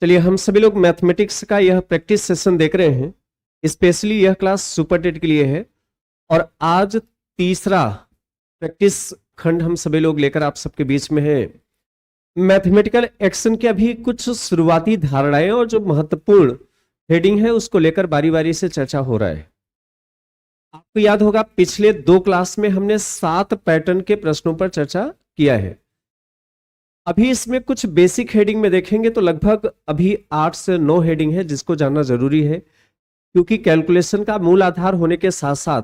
चलिए, हम सभी लोग मैथमेटिक्स का यह प्रैक्टिस सेशन देख रहे हैं। स्पेशली यह क्लास सुपर टेट के लिए है और आज तीसरा प्रैक्टिस खंड हम सभी लोग लेकर आप सबके बीच में है। मैथमेटिकल एक्शन के अभी कुछ शुरुआती धारणाएं और जो महत्वपूर्ण हेडिंग है उसको लेकर बारी बारी से चर्चा हो रहा है। आपको याद होगा पिछले 2 क्लास में हमने 7 पैटर्न के प्रश्नों पर चर्चा किया है। अभी इसमें कुछ बेसिक हेडिंग में देखेंगे तो लगभग अभी 8 से 9 हेडिंग है जिसको जानना जरूरी है, क्योंकि कैलकुलेशन का मूल आधार होने के साथ साथ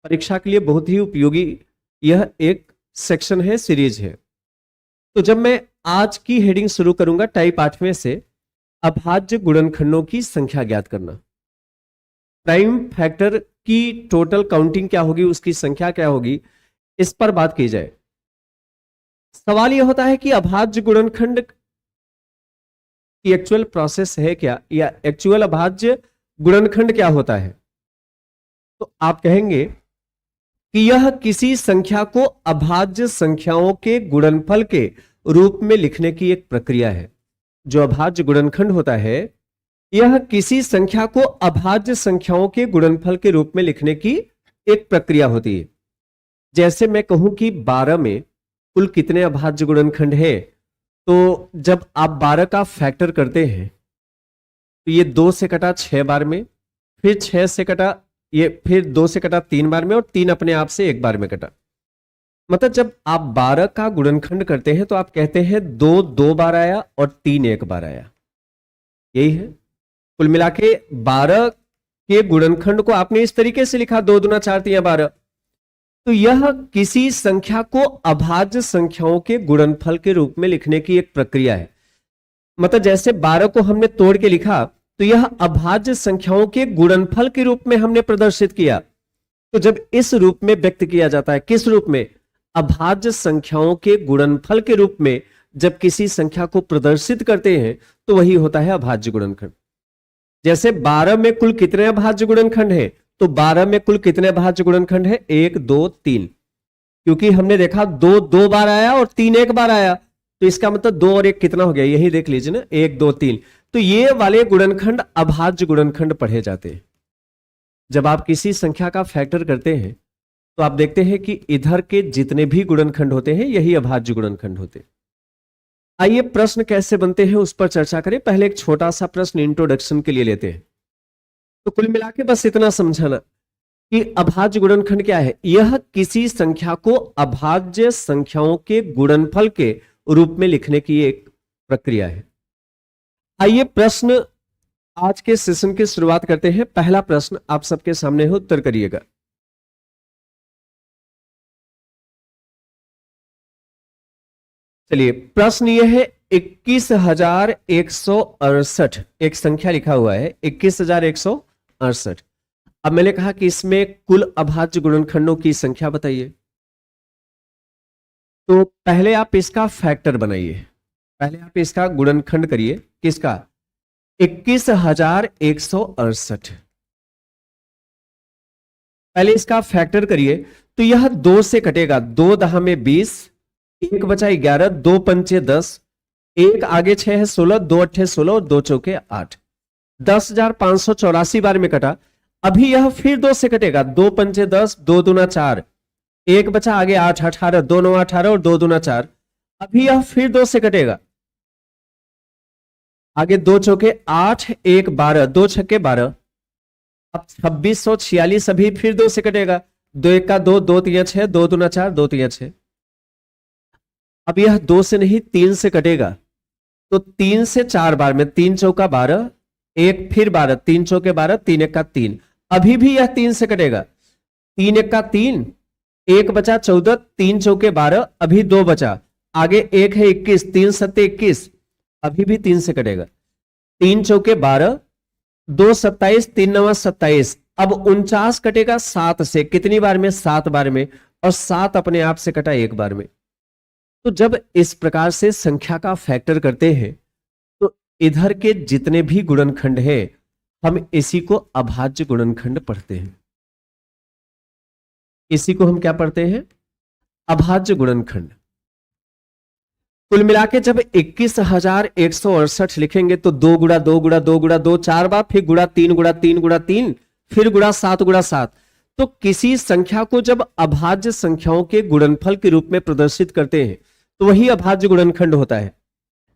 परीक्षा के लिए बहुत ही उपयोगी यह एक सेक्शन है, सीरीज है। तो जब मैं आज की हेडिंग शुरू करूंगा टाइप 8वें से, अभाज्य गुणनखंडों की संख्या ज्ञात करना। प्राइम फैक्टर की टोटल काउंटिंग क्या होगी, उसकी संख्या क्या होगी, इस पर बात की जाए। सवाल यह होता है कि अभाज्य गुणनखंड की एक्चुअल प्रोसेस है क्या, या एक्चुअल अभाज्य गुणनखंड क्या होता है। तो आप कहेंगे कि यह किसी संख्या को अभाज्य संख्याओं के गुणनफल के रूप में लिखने की एक प्रक्रिया है। जो अभाज्य गुणनखंड होता है यह किसी संख्या को अभाज्य संख्याओं के गुणनफल के रूप में लिखने की एक प्रक्रिया होती है। जैसे मैं कहूं कि 12 में कुल कितने अभाज्य गुणनखंड है, तो जब आप 12 का फैक्टर करते हैं तो ये 2 से कटा 6 बार में, फिर 6 से कटा, ये फिर 2 से कटा 3 बार में, और 3 अपने आप से 1 बार में कटा। मतलब जब आप 12 का गुणनखंड करते हैं तो आप कहते हैं 2 2 बार आया और 3 1 बार आया। यही है कुल मिला के 12 के गुणनखंड को आपने इस तरीके से लिखा, 2 दूना 4 3 12। तो यह किसी संख्या को अभाज्य संख्याओं के गुणनफल के रूप में लिखने की एक प्रक्रिया है। मतलब जैसे 12 को हमने तोड़ के लिखा तो यह अभाज्य संख्याओं के गुणनफल के रूप में हमने प्रदर्शित किया। तो जब इस रूप में व्यक्त किया जाता है, किस रूप में, अभाज्य संख्याओं के गुणनफल के रूप में जब किसी संख्या को प्रदर्शित करते हैं तो वही होता है अभाज्य गुणनखंड। जैसे 12 में कुल कितने अभाज्य गुणनखंड है, तो 12 में कुल कितने अभाज्य गुणनखंड है, 1 2 3। क्योंकि हमने देखा 2 2 बार आया और 3 1 बार आया, तो इसका मतलब 2 और 1 कितना हो गया, यही देख लीजिए ना, 1 2 3। तो ये वाले गुणनखंड अभाज्य गुणनखंड पढ़े जाते हैं। जब आप किसी संख्या का फैक्टर करते हैं तो आप देखते हैं कि इधर के जितने भी गुणनखंड होते हैं यही अभाज्य गुणनखंड होते हैं। आइए प्रश्न कैसे बनते हैं उस पर चर्चा करें। पहले एक छोटा सा प्रश्न इंट्रोडक्शन के लिए लेते हैं। तो कुल मिला के बस इतना समझाना कि अभाज्य गुणनखंड क्या है। यह किसी संख्या को अभाज्य संख्याओं के गुणनफल के रूप में लिखने की एक प्रक्रिया है। आइए प्रश्न आज के सेशन की शुरुआत करते हैं। पहला प्रश्न आप सबके सामने है, उत्तर करिएगा। चलिए, प्रश्न यह है 21,168, एक संख्या लिखा हुआ है 21,168। अब मैंने कहा कि इसमें कुल अभाज्य गुणनखंडों की संख्या बताइए। तो पहले आप इसका फैक्टर बनाइए, पहले आप इसका गुणनखंड करिए। किसका, 21,168। पहले इसका फैक्टर करिए तो यह 2 से कटेगा, 2 दहा में 20, 1 बचा 11, 2 पंचे 10, 1 आगे 6 है 16, 2 अट्ठे 16 और 2 चौके 8। 10,584 बार में कटा। अभी यह फिर 2 से कटेगा, 2 पंचे 10, 2 दूना 4, 1 बचा आगे 8 18, 2 9 18 और 2 दूना 4। अभी यह फिर 2 से कटेगा, आगे 2 चौके 8 1 12, 2 छक्के 12। अब 2646 अभी फिर 2 से कटेगा, 2 1 का 2, 2 3 6, 2 दूना 4, 2 3 6। अब यह 2 से नहीं 3 से कटेगा, तो 3 से 4 बार में, 3 चौका 12, 1 फिर 12, 3 चौके 12, 3 1 का 3। अभी भी यह 3 से कटेगा, 3 1 का 3, 1 बचा 14, 3 चौके 12, अभी 2 बचा, आगे 1 है 21, 3 सत्ते 21, अभी भी 3 से कटेगा, 3 चौके 12, 2 27, 3 9 27। अब 49 कटेगा 7 से, कितनी बार में, 7 बार में, और 7 अपने आप से कटा 1 बार में। तो जब इस प्रकार से संख्या का फैक्टर करते हैं तो इधर के जितने भी गुणनखंड हैं हम इसी को अभाज्य गुणनखंड पढ़ते हैं। इसी को हम क्या पढ़ते हैं, अभाज्य गुणनखंड। कुल मिला के जब 21,168 लिखेंगे तो 2 गुणा 2 गुणा 2 गुणा 2 4 बार, फिर गुणा 3 गुणा 3 गुणा 3, फिर गुणा 7 गुणा 7। तो किसी संख्या को जब अभाज्य संख्याओं के गुणनफल के रूप में प्रदर्शित करते हैं तो वही अभाज्य गुणनखंड होता है।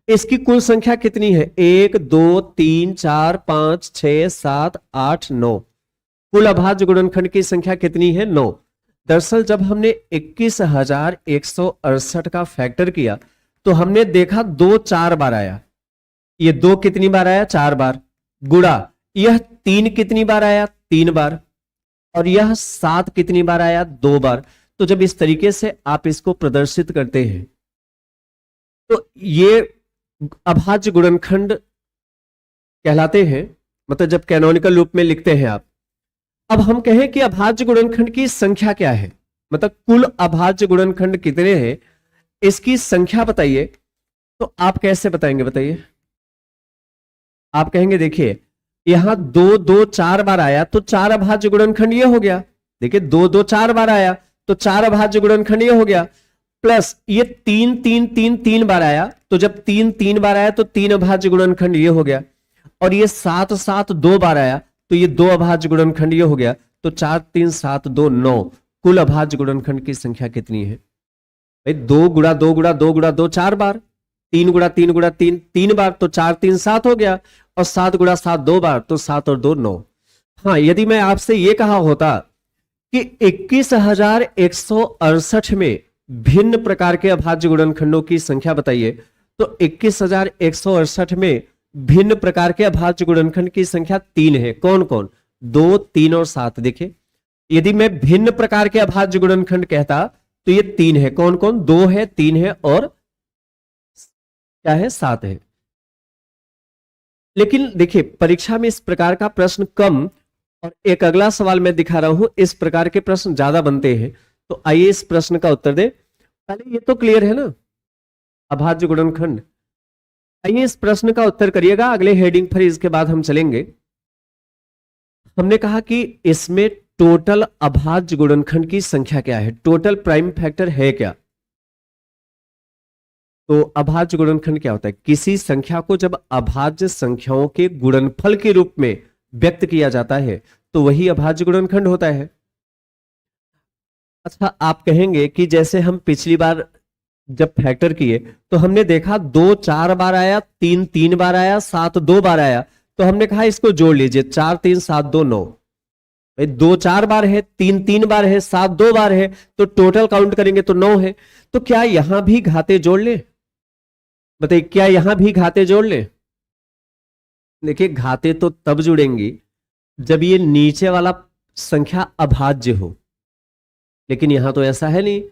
इसकी कुल संख्या कितनी है? 1 2 3 4 5 6 7 8 9। कुल अभाज्य गुणनखंड की संख्या कितनी है? 9। दरअसल जब हमने 21,168 का फैक्टर किया तो हमने देखा 2 4 बार आया। ये 2 कितनी बार आया? 4 बार। गुणा यह 3 कितनी बार आया? 3 बार। और यह 7 कितनी बार आया? 2 बार। तो जब इस तरीके से आप इसको प्रदर्शित करते हैं तो ये अभाज्य गुणनखंड कहलाते हैं, मतलब जब कैनोनिकल रूप में लिखते हैं आप। अब हम कहें कि अभाज्य गुणनखंड की संख्या क्या है, मतलब कुल अभाज्य गुणनखंड कितने हैं, इसकी संख्या बताइए। तो आप कैसे बताएंगे? बताइए। आप कहेंगे देखिए यहां 2 2 4 बार आया तो 4 अभाज्य गुणनखंड ये हो गया। देखिए 2 2 4 बार आया तो 4 अभाज्य गुणनखंड ये हो गया। प्लस ये 3 3 3 3 बार आया तो जब 3 3 बार आया तो 3 अभाज्य गुणनखंड ये हो गया। और ये 7 7 2 बार आया तो ये 2 अभाज्य गुणनखंड ये हो गया। तो 4 3 7 2 9। कुल अभाज्य गुणनखंड की संख्या कितनी है भाई? 2 गुणा 2 गुणा 2 गुणा 2 4 बार, 3 गुणा 3 गुणा 3 3 बार, तो 4 3 7 हो गया। और 7 गुणा 7 2 बार, तो 7 और 2 9। हाँ, यदि मैं आपसे यह कहा होता कि 21,168 में भिन्न प्रकार के अभाज्य गुणनखंडों की संख्या बताइए, तो 21,168 में भिन्न प्रकार के अभाज्य गुणनखंड की संख्या 3 है। कौन कौन? 2 3 और 7। देखिए यदि मैं भिन्न प्रकार के अभाज्य गुणनखंड कहता तो ये 3 है। कौन कौन? 2 है, 3 है और क्या है? 7 है। लेकिन देखिए परीक्षा में इस प्रकार का प्रश्न कम, और एक अगला सवाल मैं दिखा रहा हूं, इस प्रकार के प्रश्न ज्यादा बनते हैं। तो आइए इस प्रश्न का उत्तर दे। पहले ये तो क्लियर है ना, अभाज्य गुणनखंड। आइए इस प्रश्न का उत्तर करिएगा, अगले हेडिंग पर इसके बाद हम चलेंगे। हमने कहा कि इसमें टोटल अभाज्य गुणनखंड की संख्या क्या है, टोटल प्राइम फैक्टर है क्या? तो अभाज्य गुणनखंड क्या होता है? किसी संख्या को जब अभाज्य संख्याओं के गुणनफल के रूप में व्यक्त किया जाता है तो वही अभाज्य गुणनखंड होता है। अच्छा, आप कहेंगे कि जैसे हम पिछली बार जब फैक्टर किए तो हमने देखा 2 4 बार आया, 3 3 बार आया, 7 2 बार आया। तो हमने कहा इसको जोड़ लीजिए, 4 3 7 2 9। 2 4 बार है, 3 3 बार है, 7 2 बार है, तो टोटल काउंट करेंगे तो 9 है। तो क्या यहां भी घाते जोड़ ले? बताइए, क्या यहां भी घाते जोड़ ले? देखिए घाते तो तब जुड़ेंगी जब ये नीचे वाला संख्या अभाज्य हो, लेकिन यहां तो ऐसा है नहीं।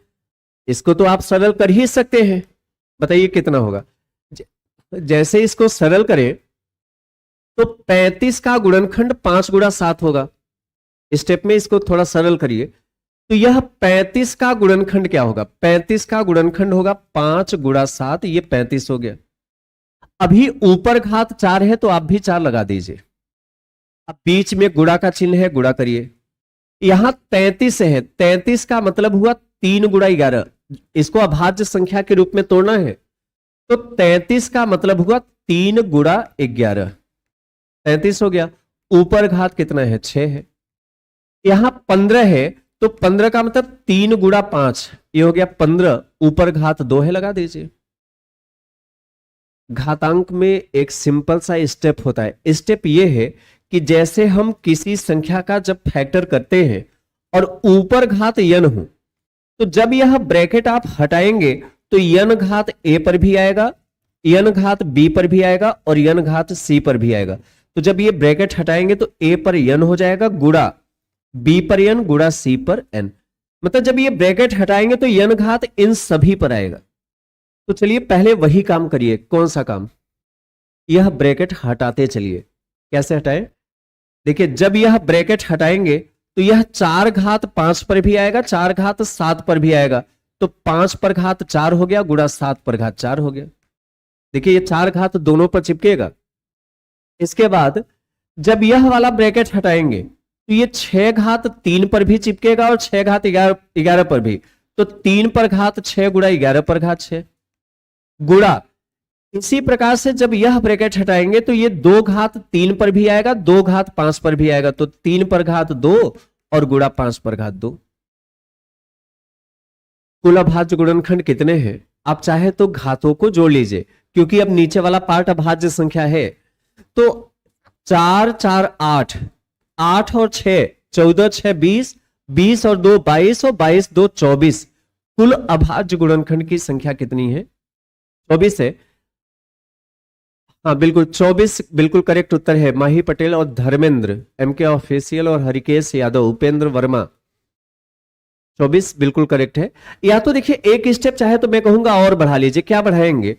इसको तो आप सरल कर ही सकते हैं। बताइए कितना होगा? जैसे इसको सरल करें तो 35 का गुणनखंड 5 गुणा 7 होगा। स्टेप में इसको थोड़ा सरल करिए तो यह 35 का गुणनखंड क्या होगा? 35 का गुणनखंड होगा 5 गुणा 7, ये 35 हो गया। अभी ऊपर घात 4 है तो आप भी 4 लगा दीजिए। अब बीच में गुणा का चिन्ह है, गुणा करिए। यहां 33 है, 33 का मतलब हुआ 3 गुणा 11। इसको अभाज्य संख्या के रूप में तोड़ना है तो 33 का मतलब हुआ 3 गुणा 11, 33 हो गया। ऊपर घात कितना है? 6 है। यहां 15 है तो 15 का मतलब 3 गुणा 5, ये हो गया 15। ऊपर घात 2 है, लगा दीजिए। घातांक में एक सिंपल सा स्टेप होता है। स्टेप ये है कि जैसे हम किसी संख्या का जब फैक्टर करते हैं और ऊपर घात n हो, तो जब यह ब्रैकेट आप हटाएंगे तो n घात a पर भी आएगा, n घात b पर भी आएगा और n घात c पर भी आएगा। तो जब ये ब्रैकेट हटाएंगे तो a पर n हो जाएगा गुणा b पर n गुणा c पर n। मतलब जब ये ब्रैकेट हटाएंगे तो n घात इन सभी पर आएगा। तो चलिए पहले वही काम करिए। कौन सा काम? यह ब्रैकेट हटाते चलिए। कैसे हटाएं? देखिए जब यह ब्रैकेट हटाएंगे तो यह 4 घात 5 पर भी आएगा, 4 घात 7 पर भी आएगा। तो 5 पर घात 4 हो गया गुणा 7 पर घात 4 हो गया। देखिए ये 4 घात दोनों पर चिपकेगा। इसके बाद जब यह वाला ब्रैकेट हटाएंगे तो ये 6 घात 3 पर भी चिपकेगा और 6 घात 11 पर भी। तो 3 पर घात 6 गुणा 11 पर घात 6। गुणा। इसी प्रकार से जब यह ब्रैकेट हटाएंगे तो ये 2 घात 3 पर भी आएगा, 2 घात 5 पर भी आएगा, तो 3 पर घात 2 और गुणा 5 पर घात 2। कुल अभाज्य गुणनखंड कितने हैं? आप चाहे तो घातों को जोड़ लीजिए, क्योंकि अब नीचे वाला पार्ट अभाज्य संख्या है। तो 4 4 8, 8 और 6 14, 6 20, 20 और 2 22 और 22 2 24। कुल अभाज्य गुणनखंड की संख्या कितनी है? 24 है। हाँ बिल्कुल 24 बिल्कुल करेक्ट उत्तर है। माही पटेल और धर्मेंद्र, एमके ऑफिशियल और हरिकेश यादव, उपेंद्र वर्मा, 24 बिल्कुल करेक्ट है। या तो देखिए एक स्टेप चाहे तो मैं कहूंगा और बढ़ा लीजिए। क्या बढ़ाएंगे?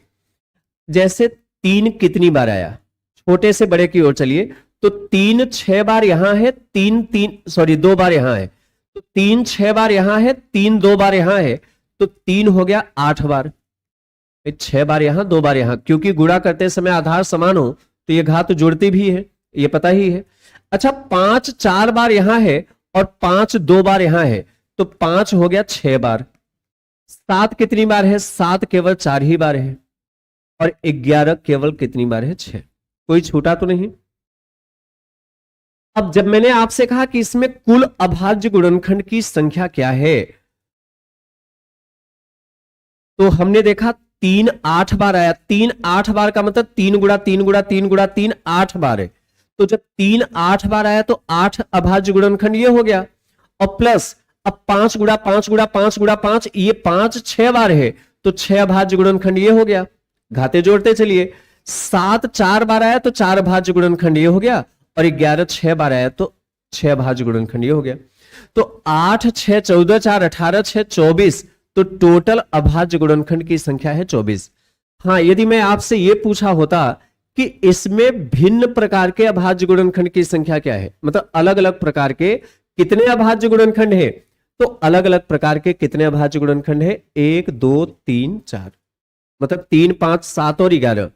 जैसे 3 कितनी बार आया, छोटे से बड़े की ओर चलिए, तो 3 6 बार यहां है, 2 बार यहां है, तो 3 6 बार यहां है, 3 2 बार यहां है, तो 3 हो गया 8 बार। 6 बार यहां 2 बार यहां, क्योंकि गुणा करते समय आधार समान हो तो ये घात जुड़ती भी है, ये पता ही है। अच्छा 5 4 बार यहां है और 5 2 बार यहां है, तो 5 हो गया 6 बार। 7 कितनी बार है? 7 केवल 4 ही बार है। और 11 केवल कितनी बार है? 6। कोई छूटा तो नहीं? अब जब मैंने आपसे कहा कि इसमें कुल अभाज्य गुणनखंड की संख्या क्या है, तो हमने देखा 3 8 बार आया। 3 8 बार का मतलब 3 गुणा 3 गुणा 3 गुणा 3 8 बार है। तो जब 3 8 बार आया तो 8 अभाज्य गुणनखंड ये हो गया। और प्लस अब 5 गुणा 5 गुणा 5 गुणा 5, ये 5 6 बार है, तो 6 अभाज्य गुणनखंड ये हो गया। घाते जोड़ते चलिए। 7 4 बार आया तो 4 अभाज्य गुणनखंड ये हो गया, और 11 6 बार आया तो 6 अभाज्य गुणनखंड ये हो गया। तो 8 6 14 4 18 6 24, तो टोटल अभाज्य गुणनखंड की संख्या है 24। हाँ, यदि मैं आपसे यह पूछा होता कि इसमें भिन्न प्रकार के अभाज्य गुणनखंड की संख्या क्या है, मतलब अलग अलग प्रकार के कितने अभाज्य गुणनखंड है, तो अलग अलग प्रकार के कितने अभाज्य गुणनखंड है? 1 2 3 4, मतलब 3 5 7 और 11।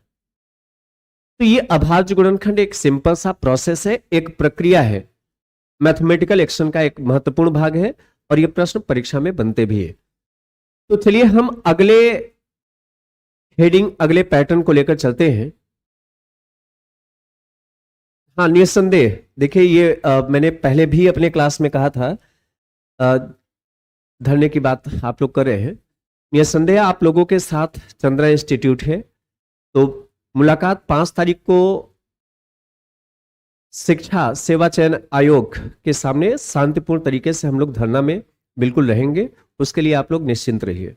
तो ये अभाज्य गुणनखंड एक सिंपल सा प्रोसेस है, एक प्रक्रिया है, मैथमेटिकल एक्शन का एक महत्वपूर्ण भाग है, और ये प्रश्न परीक्षा में बनते भी है। तो चलिए हम अगले हेडिंग, अगले पैटर्न को लेकर चलते हैं। हाँ निस्संदेह, देखिए ये मैंने पहले भी अपने क्लास में कहा था, धरने की बात आप लोग कर रहे हैं। निस्संदेह आप लोगों के साथ चंद्रा इंस्टीट्यूट है, तो मुलाकात 5 तारीख को शिक्षा सेवा चयन आयोग के सामने शांतिपूर्ण तरीके से हम लोग धरना में बिल्कुल रहेंगे, उसके लिए आप लोग निश्चिंत रहिए।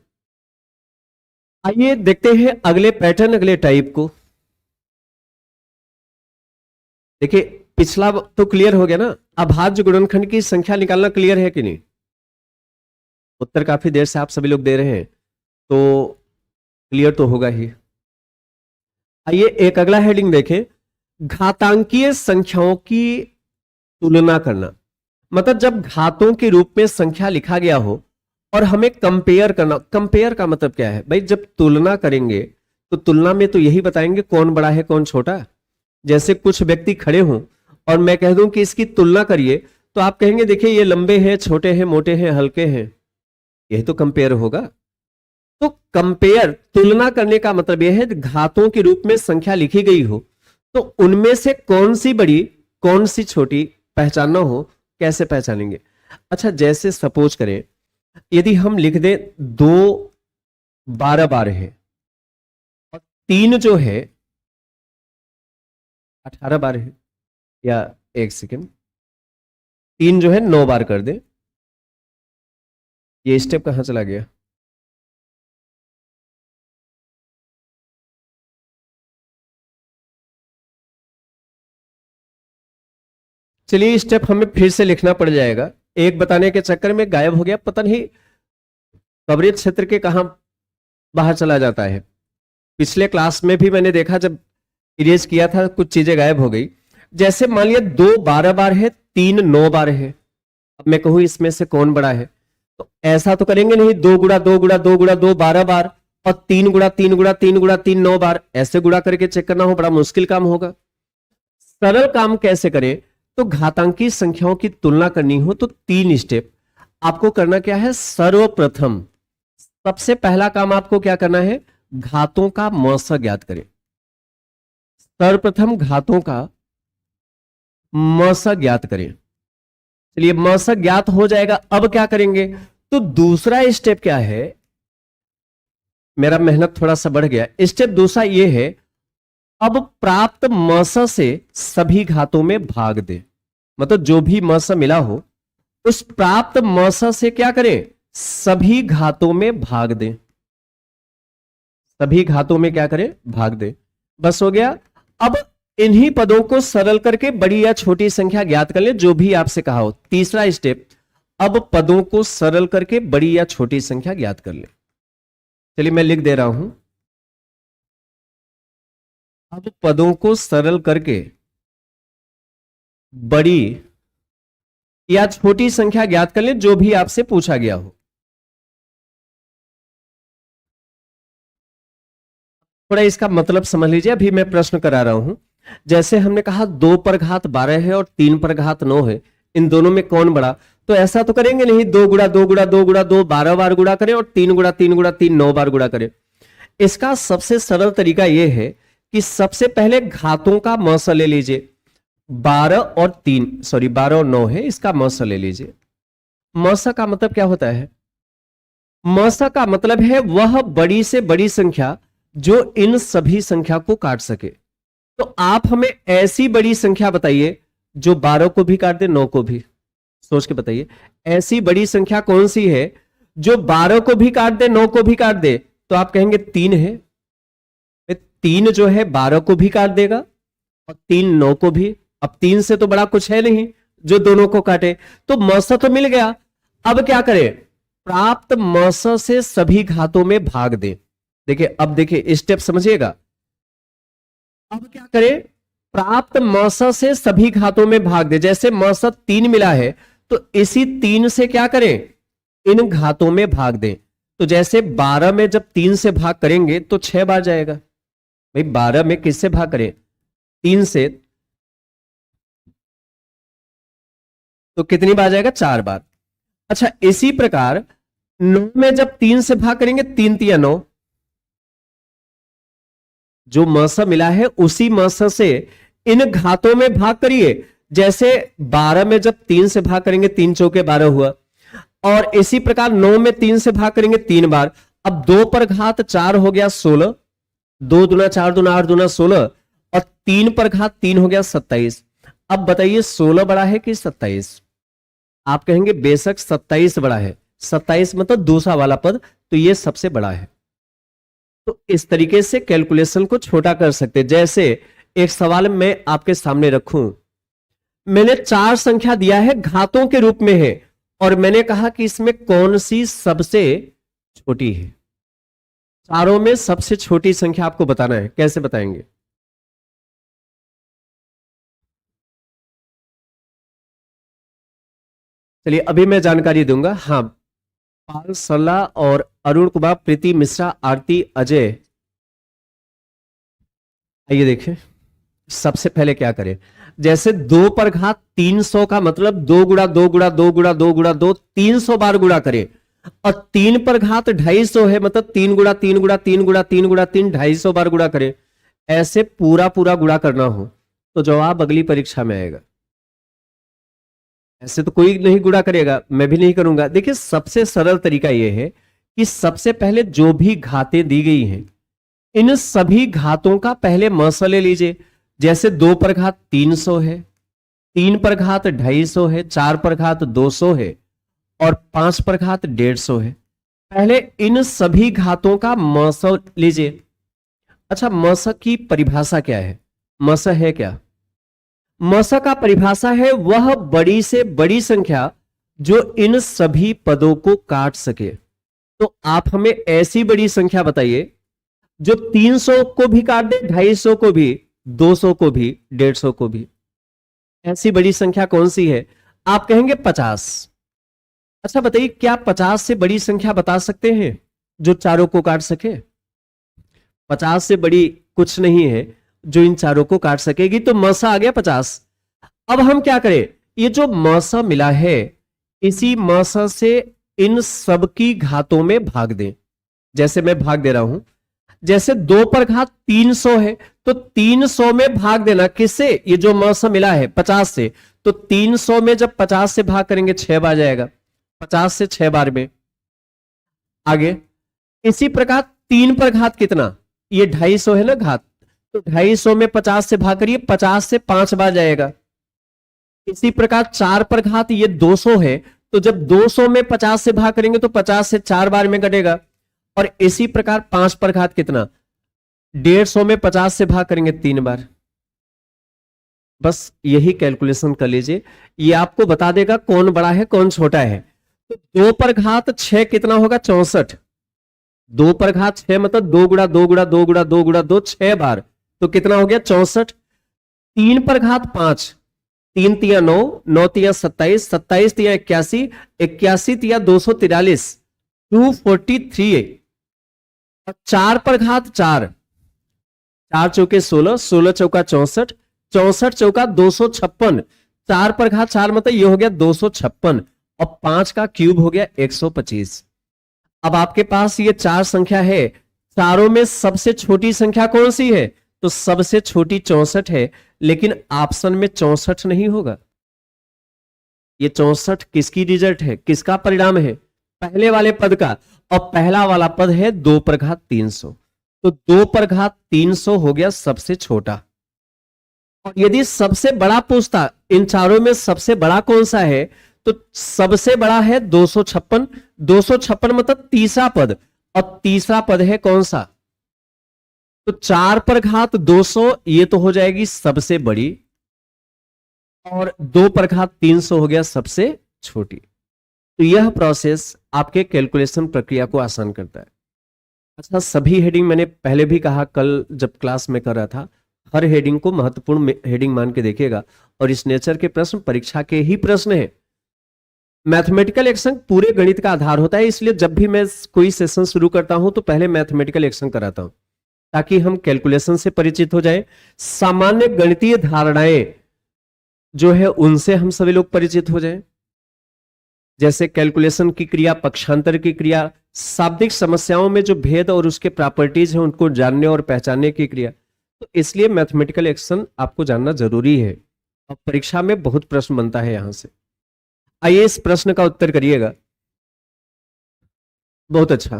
आइए देखते हैं अगले पैटर्न, अगले टाइप को। देखिए पिछला तो क्लियर हो गया ना, अभाज्य गुणनखंड की संख्या निकालना क्लियर है कि नहीं? उत्तर काफी देर से आप सभी लोग दे रहे हैं, तो क्लियर तो होगा ही। आइए एक अगला हेडिंग देखें, घातांकीय संख्याओं की तुलना करना। मतलब जब घातों के रूप में संख्या लिखा गया हो और हमें कंपेयर करना। कंपेयर का मतलब क्या है भाई? जब तुलना करेंगे तो तुलना में तो यही बताएंगे कौन बड़ा है कौन छोटा। जैसे कुछ व्यक्ति खड़े हों और मैं कह दूं कि इसकी तुलना करिए, तो आप कहेंगे देखिए ये लंबे हैं, छोटे हैं, मोटे हैं, हल्के हैं, यही तो कंपेयर होगा। तो कंपेयर, तुलना करने का मतलब यह है घातों के रूप में संख्या लिखी गई हो तो उनमें से कौन सी बड़ी कौन सी छोटी पहचानना हो, कैसे पहचानेंगे? अच्छा जैसे सपोज करें यदि हम लिख दें 2 12 बार है और 3 जो है 18 बार है, या एक सेकेंड, 3 जो है 9 बार कर दे। ये स्टेप कहां चला गया? चलिए स्टेप हमें फिर से लिखना पड़ जाएगा, एक बताने के चक्कर में गायब हो गया, पता नहीं कवरेज क्षेत्र के कहां बाहर चला जाता है। पिछले क्लास में भी मैंने देखा जब इरेज किया था कुछ चीजें गायब हो गई। जैसे मान लिया 2 12 बार है, 3 9 बार है। अब मैं कहूं इसमें से कौन बड़ा है, तो ऐसा तो करेंगे नहीं 2 गुणा 2 गुणा 2 गुणा 2 12 बार और 3 गुणा 3 गुणा 3 गुणा 3 9 बार, ऐसे गुणा करके चेक करना हो बड़ा मुश्किल काम होगा। सरल काम कैसे करें? तो घातांकी संख्याओं की तुलना करनी हो तो 3 स्टेप आपको करना क्या है। सर्वप्रथम सबसे पहला काम आपको क्या करना है, घातों का मस ज्ञात करें। सर्वप्रथम घातों का मस ज्ञात करें। चलिए मस ज्ञात हो जाएगा, अब क्या करेंगे? तो दूसरा स्टेप क्या है, मेरा मेहनत थोड़ा सा बढ़ गया। स्टेप दूसरा ये है, अब प्राप्त मस से सभी घातों में भाग दे। मतलब जो भी मस मिला हो उस प्राप्त मस से क्या करें? सभी घातों में भाग दें। सभी घातों में क्या करें? भाग दें। बस हो गया। अब इन्हीं पदों को सरल करके बड़ी या छोटी संख्या ज्ञात कर ले, जो भी आपसे कहा हो। तीसरा स्टेप, अब पदों को सरल करके बड़ी या छोटी संख्या ज्ञात कर ले। चलिए मैं लिख दे रहा हूं, अब पदों को सरल करके बड़ी या छोटी संख्या ज्ञात कर ले, जो भी आपसे पूछा गया हो। थोड़ा इसका मतलब समझ लीजिए, अभी मैं प्रश्न करा रहा हूं। जैसे हमने कहा 2 पर घात 12 है और 3 पर घात 9 है, इन दोनों में कौन बड़ा? तो ऐसा तो करेंगे नहीं 2 गुणा 2 गुणा 2 गुणा 2 12 बार गुणा करें और 3 गुणा 3 गुणा 3 9 बार गुणा करें। इसका सबसे सरल तरीका यह है कि सबसे पहले घातों का मस ले लीजिए। 12 और 9 है, इसका मस ले लीजिए। मस का मतलब क्या होता है? मस का मतलब है वह बड़ी से बड़ी संख्या जो इन सभी संख्या को काट सके। तो आप हमें ऐसी बड़ी संख्या बताइए जो 12 को भी काट दे, 9 को भी। सोच के बताइए, ऐसी बड़ी संख्या कौन सी है जो 12 को भी काट दे, 9 को भी काट दे? तो आप कहेंगे 3 है। 3 जो है 12 को भी काट देगा और 3 9 को भी। अब 3 से तो बड़ा कुछ है नहीं जो दोनों को काटे। तो मस तो मिल गया। अब क्या करें? प्राप्त मस से सभी घातों में भाग दें। देखिए, अब देखिए स्टेप समझिएगा। अब क्या करें? प्राप्त मस से सभी घातों में भाग दे। जैसे मस 3 मिला है तो इसी 3 से क्या करें? इन घातों में भाग दें। तो जैसे 12 में जब 3 से भाग करेंगे तो 6 बार जाएगा। भाई 12 में किससे भाग करें? 3 से, तो कितनी बार जाएगा? 4 बार। अच्छा, इसी प्रकार 9 में जब 3 से भाग करेंगे, 3 तिया 9, जो मस मिला है उसी मस से इन घातों में भाग करिए। जैसे 12 में जब 3 से भाग करेंगे, 3 चौके 12 हुआ। और इसी प्रकार 9 में 3 से भाग करेंगे 3 बार। अब 2 पर घात 4 हो गया 16, 2 दूना 4 दूना 8 दूना 16, और 3 पर घात 3 हो गया 27। अब बताइए 16 बड़ा है कि 27? आप कहेंगे बेशक 27 बड़ा है। 27 मतलब दूसरा वाला पद, तो ये सबसे बड़ा है। तो इस तरीके से कैलकुलेशन को छोटा कर सकते। जैसे एक सवाल मैं आपके सामने रखूं, मैंने 4 संख्या दिया है, घातों के रूप में है, और मैंने कहा कि इसमें कौन सी सबसे छोटी है। चारों में सबसे छोटी संख्या आपको बताना है। कैसे बताएंगे? चलिए अभी मैं जानकारी दूंगा। हाँ, पाल सल्ला और अरुण कुमार, प्रीति मिश्रा, आरती, अजय। आइए देखें, सबसे पहले क्या करें? जैसे 2 पर घात 300 का मतलब 2 गुणा 2 गुणा 2 गुणा 2 गुणा 2, 300 बार गुणा करें। और 3 पर घात 250 है, मतलब 3 गुणा 3 गुणा 3 गुणा 3 गुणा 3, 250 बार गुणा करें। ऐसे पूरा पूरा गुणा करना हो तो जवाब अगली परीक्षा में आएगा। ऐसे तो कोई नहीं गुणा करेगा, मैं भी नहीं करूंगा। देखिए सबसे सरल तरीका यह है कि सबसे पहले जो भी घातें दी गई हैं, इन सभी घातों का पहले मस ले लीजिए। जैसे 2 पर घात 300 है, 3 पर घात 250 है, 4 पर घात 200 है, और 5 पर घात 150 है। पहले इन सभी घातों का मस लीजिए। अच्छा, मस की परिभाषा क्या है? मस है क्या? मस का परिभाषा है वह बड़ी से बड़ी संख्या जो इन सभी पदों को काट सके। तो आप हमें ऐसी बड़ी संख्या बताइए जो 300 को भी काट दे, 250 को भी, 200 को भी, 150 को भी। ऐसी बड़ी संख्या कौन सी है? आप कहेंगे 50। अच्छा बताइए, क्या 50 से बड़ी संख्या बता सकते हैं जो चारों को काट सके? 50 से बड़ी कुछ नहीं है जो इन चारों को काट सकेगी। तो मसा आ गया 50। अब हम क्या करें? ये जो मसा मिला है, इसी मसा से इन सब की घातों में भाग दें। जैसे मैं भाग दे रहा हूं, जैसे 2 पर घात 300 है तो 300 में भाग देना किससे, ये जो म से मिला है 50 से, तो 300 में जब 50 से भाग करेंगे 6 बार जाएगा, 50 से 6 बार में। आगे इसी प्रकार 3 पर घात कितना, ये 250 है ना घात, तो 250 में 50 से भाग करिए, 50 से 5 बार जाएगा। इसी प्रकार 4 पर घात ये 200 है, तो जब 200 में 50 से भाग करेंगे तो 50 से 4 बार में कटेगा। और इसी प्रकार 5 पर घात कितना, 150 में 50 से भाग करेंगे 3 बार। बस यही कैलकुलेशन कर लीजिए, ये आपको बता देगा कौन बड़ा है कौन छोटा है। तो 2 पर घात 6 कितना होगा, 64। 2 पर घात 6 मतलब 2 गुणा 2 गुणा 2 गुणा 2 गुणा 2, 6 बार, तो कितना हो गया 64। 3 पर घात 5, 3 तिया 9, 9 तिया 27, 27 तिया 81, 81 तिया 243, 243 है। 4 पर घात 4, 4 चौके 16, 16 चौका 64, 64 चौका 256, 4 पर घात 4 मतलब ये हो गया 256, और 5 का क्यूब हो गया 125। अब आपके पास ये 4 संख्या है, चारों में सबसे छोटी संख्या कौन सी है, तो सबसे छोटी 64 है, लेकिन ऑप्शन में 64 नहीं होगा। ये 64 किसकी रिजल्ट है, किसका परिणाम है, पहले वाले पद का, और पहला वाला पद है 2 पर घात 300, तो 2 पर घात 300 हो गया सबसे छोटा। और यदि सबसे बड़ा पूछता इन चारों में सबसे बड़ा कौन सा है, तो सबसे बड़ा है 256, 256 मतलब तीसरा पद, और तीसरा पद है कौन सा, तो 4 पर घात 200 ये तो हो जाएगी सबसे बड़ी, और 2 पर घात 300 हो गया सबसे छोटी। तो यह प्रोसेस आपके कैलकुलेशन प्रक्रिया को आसान करता है। अच्छा, सभी हेडिंग मैंने पहले भी कहा, कल जब क्लास में कर रहा था, हर हेडिंग को महत्वपूर्ण हेडिंग मान के देखिएगा, और इस नेचर के प्रश्न परीक्षा के ही प्रश्न है। मैथमेटिकल एक्शन पूरे गणित का आधार होता है, इसलिए जब भी मैं कोई सेशन शुरू करता हूं तो पहले मैथमेटिकल एक्शन कराता हूं, ताकि हम कैलकुलेशन से परिचित हो जाए, सामान्य गणितीय धारणाएं जो है उनसे हम सभी लोग परिचित हो जाएं, जैसे कैलकुलेशन की क्रिया, पक्षांतर की क्रिया, शाब्दिक समस्याओं में जो भेद और उसके प्रॉपर्टीज हैं उनको जानने और पहचानने की क्रिया। तो इसलिए मैथमेटिकल एक्शन आपको जानना जरूरी है, और परीक्षा में बहुत प्रश्न बनता है यहां से। आइए इस प्रश्न का उत्तर करिएगा। बहुत अच्छा।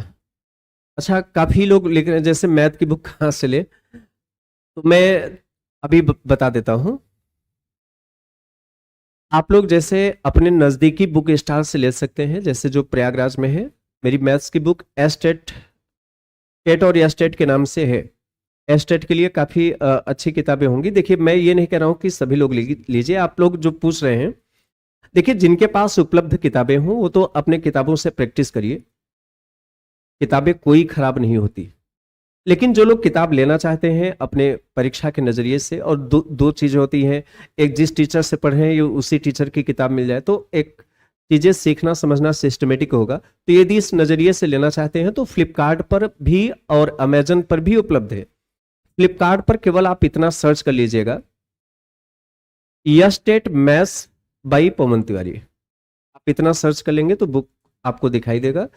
अच्छा, काफी लोग लिख रहे हैं, जैसे मैथ की बुक कहां से ले, तो मैं अभी बता देता हूं। आप लोग जैसे अपने नजदीकी बुक स्टॉल से ले सकते हैं, जैसे जो प्रयागराज में है। मेरी मैथ्स की बुक एस्टेट, टेट और एस्टेट के नाम से है। एस्टेट के लिए काफी अच्छी किताबें होंगी। देखिए, मैं ये नहीं कह रहा हूं कि सभी लोग लीजिए, आप लोग जो पूछ रहे हैं, देखिए जिनके पास उपलब्ध किताबें हों वो तो अपने किताबों से प्रैक्टिस करिए, किताबें कोई खराब नहीं होती। लेकिन जो लोग किताब लेना चाहते हैं अपने परीक्षा के नजरिए से, और दो चीजें होती हैं, एक जिस टीचर से पढ़े ये उसी टीचर की किताब मिल जाए, तो एक चीजें सीखना समझना सिस्टमेटिक होगा। तो यदि इस नजरिए से लेना चाहते हैं तो फ्लिपकार्ट पर भी और अमेजन पर भी उपलब्ध है। फ्लिपकार्ट पर केवल आप इतना सर्च कर लीजिएगा, एस्टेट मैथ्स बाई पवन तिवारी, आप इतना सर्च कर लेंगे तो बुक आपको दिखाई देगा।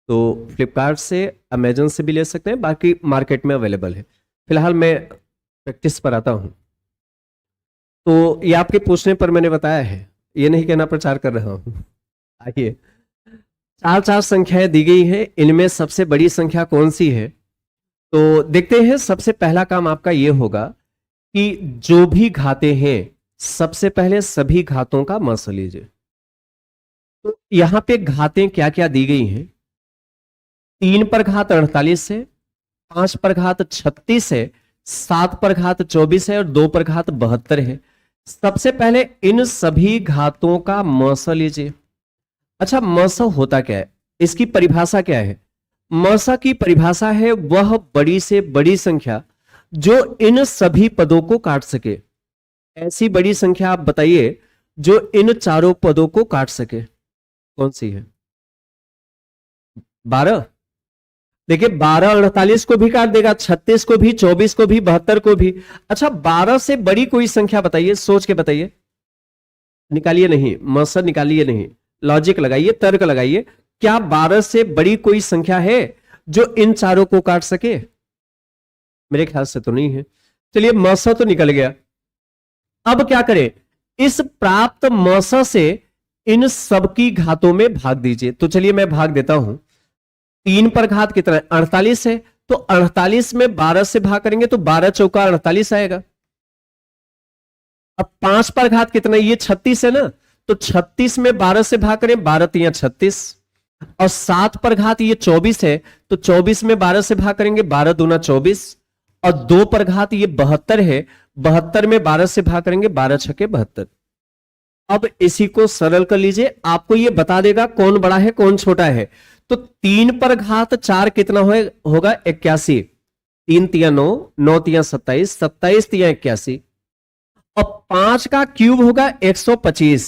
तो फ्लिपकार्ट से, अमेजन से भी ले सकते हैं, बाकी मार्केट में अवेलेबल है। फिलहाल मैं प्रैक्टिस पर आता हूं। तो ये आपके पूछने पर मैंने बताया है, ये नहीं कहना प्रचार कर रहा हूं। आइए, 4 संख्याएं दी गई हैं, इनमें सबसे बड़ी संख्या कौन सी है, तो देखते हैं। सबसे पहला काम आपका ये होगा कि जो भी घाते हैं सबसे पहले सभी घातों का मस लीजिए। तो यहां पे घातें क्या क्या दी गई हैं, 3 पर घात 48 है, 5 पर घात 36 है, 7 पर घात 24 है, और 2 पर घात 72 है। सबसे पहले इन सभी घातों का मस लीजिए। अच्छा, मस होता क्या है, इसकी परिभाषा क्या है? मस की परिभाषा है वह बड़ी से बड़ी संख्या जो इन सभी पदों को काट सके। ऐसी बड़ी संख्या आप बताइए जो इन चारों पदों को काट सके, कौन सी है? 12। देखिए, 12 48 को भी काट देगा, 36 को भी, 24 को भी, 72 को भी। अच्छा, 12 से बड़ी कोई संख्या बताइए, सोच के बताइए। निकालिए नहीं, मस निकालिए नहीं, लॉजिक लगाइए, तर्क लगाइए। क्या 12 से बड़ी कोई संख्या है जो इन चारों को काट सके? मेरे ख्याल से तो नहीं है। चलिए मस तो निकल गया। अब क्या करें, इस प्राप्त मस से इन सब की घातों में भाग दीजिए। तो चलिए मैं भाग देता हूं। 3 पर घात कितना है, 48 है, तो 48 में 12 से भाग करेंगे तो 12 चौका 48 आएगा। अब 5 पर घात कितना है, ये 36 है ना, तो 36 में 12 से भाग करें, 12 तिया 36। और 7 पर घात ये 24 है, तो 24 में 12 से भाग करेंगे, 12 दूना 24। और 2 पर घात ये 72 है, 72 में 12 से भाग करेंगे, 12 छके 72। अब इसी को सरल कर लीजिए, आपको ये बता देगा कौन बड़ा है कौन छोटा है। तो 3 पर घात 4 कितना होगा 81, 3 तिया 9, 9 तिया 27, 27 तिया 81। और 5 का क्यूब होगा 125,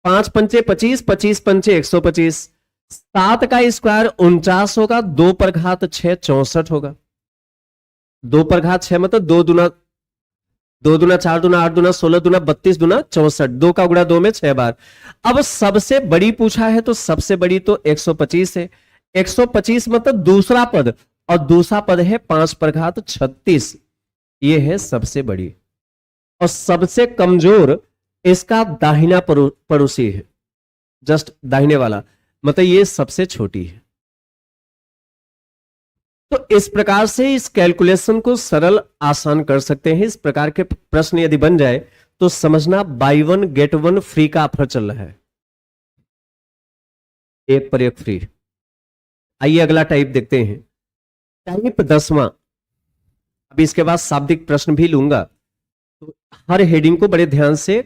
5 पंचे 25, 25 पंचे 125। 7 का स्क्वायर 49 होगा, 2 पर घात 6 64 होगा। 2 पर घात 6 मतलब 2 दूना 4 दूना 8 दूना 16 दूना 32 दूना 64, 2 का गुणा 2 में 6 बार। अब सबसे बड़ी पूछा है तो सबसे बड़ी तो 125 है। 125 मतलब दूसरा पद, और दूसरा पद है 5 पर घात 36, ये है सबसे बड़ी। और सबसे कमजोर इसका दाहिना पड़ोसी है, जस्ट दाहिने वाला, मतलब ये सबसे छोटी है। तो इस प्रकार से इस कैलकुलेशन को सरल आसान कर सकते हैं। इस प्रकार के प्रश्न यदि बन जाए तो समझना बाय 1 गेट 1 फ्री का ऑफर चल रहा है, 1 पर 1 फ्री। आइए अगला टाइप देखते हैं, टाइप 10वां। अभी इसके बाद शाब्दिक प्रश्न भी लूंगा, तो हर हेडिंग को बड़े ध्यान से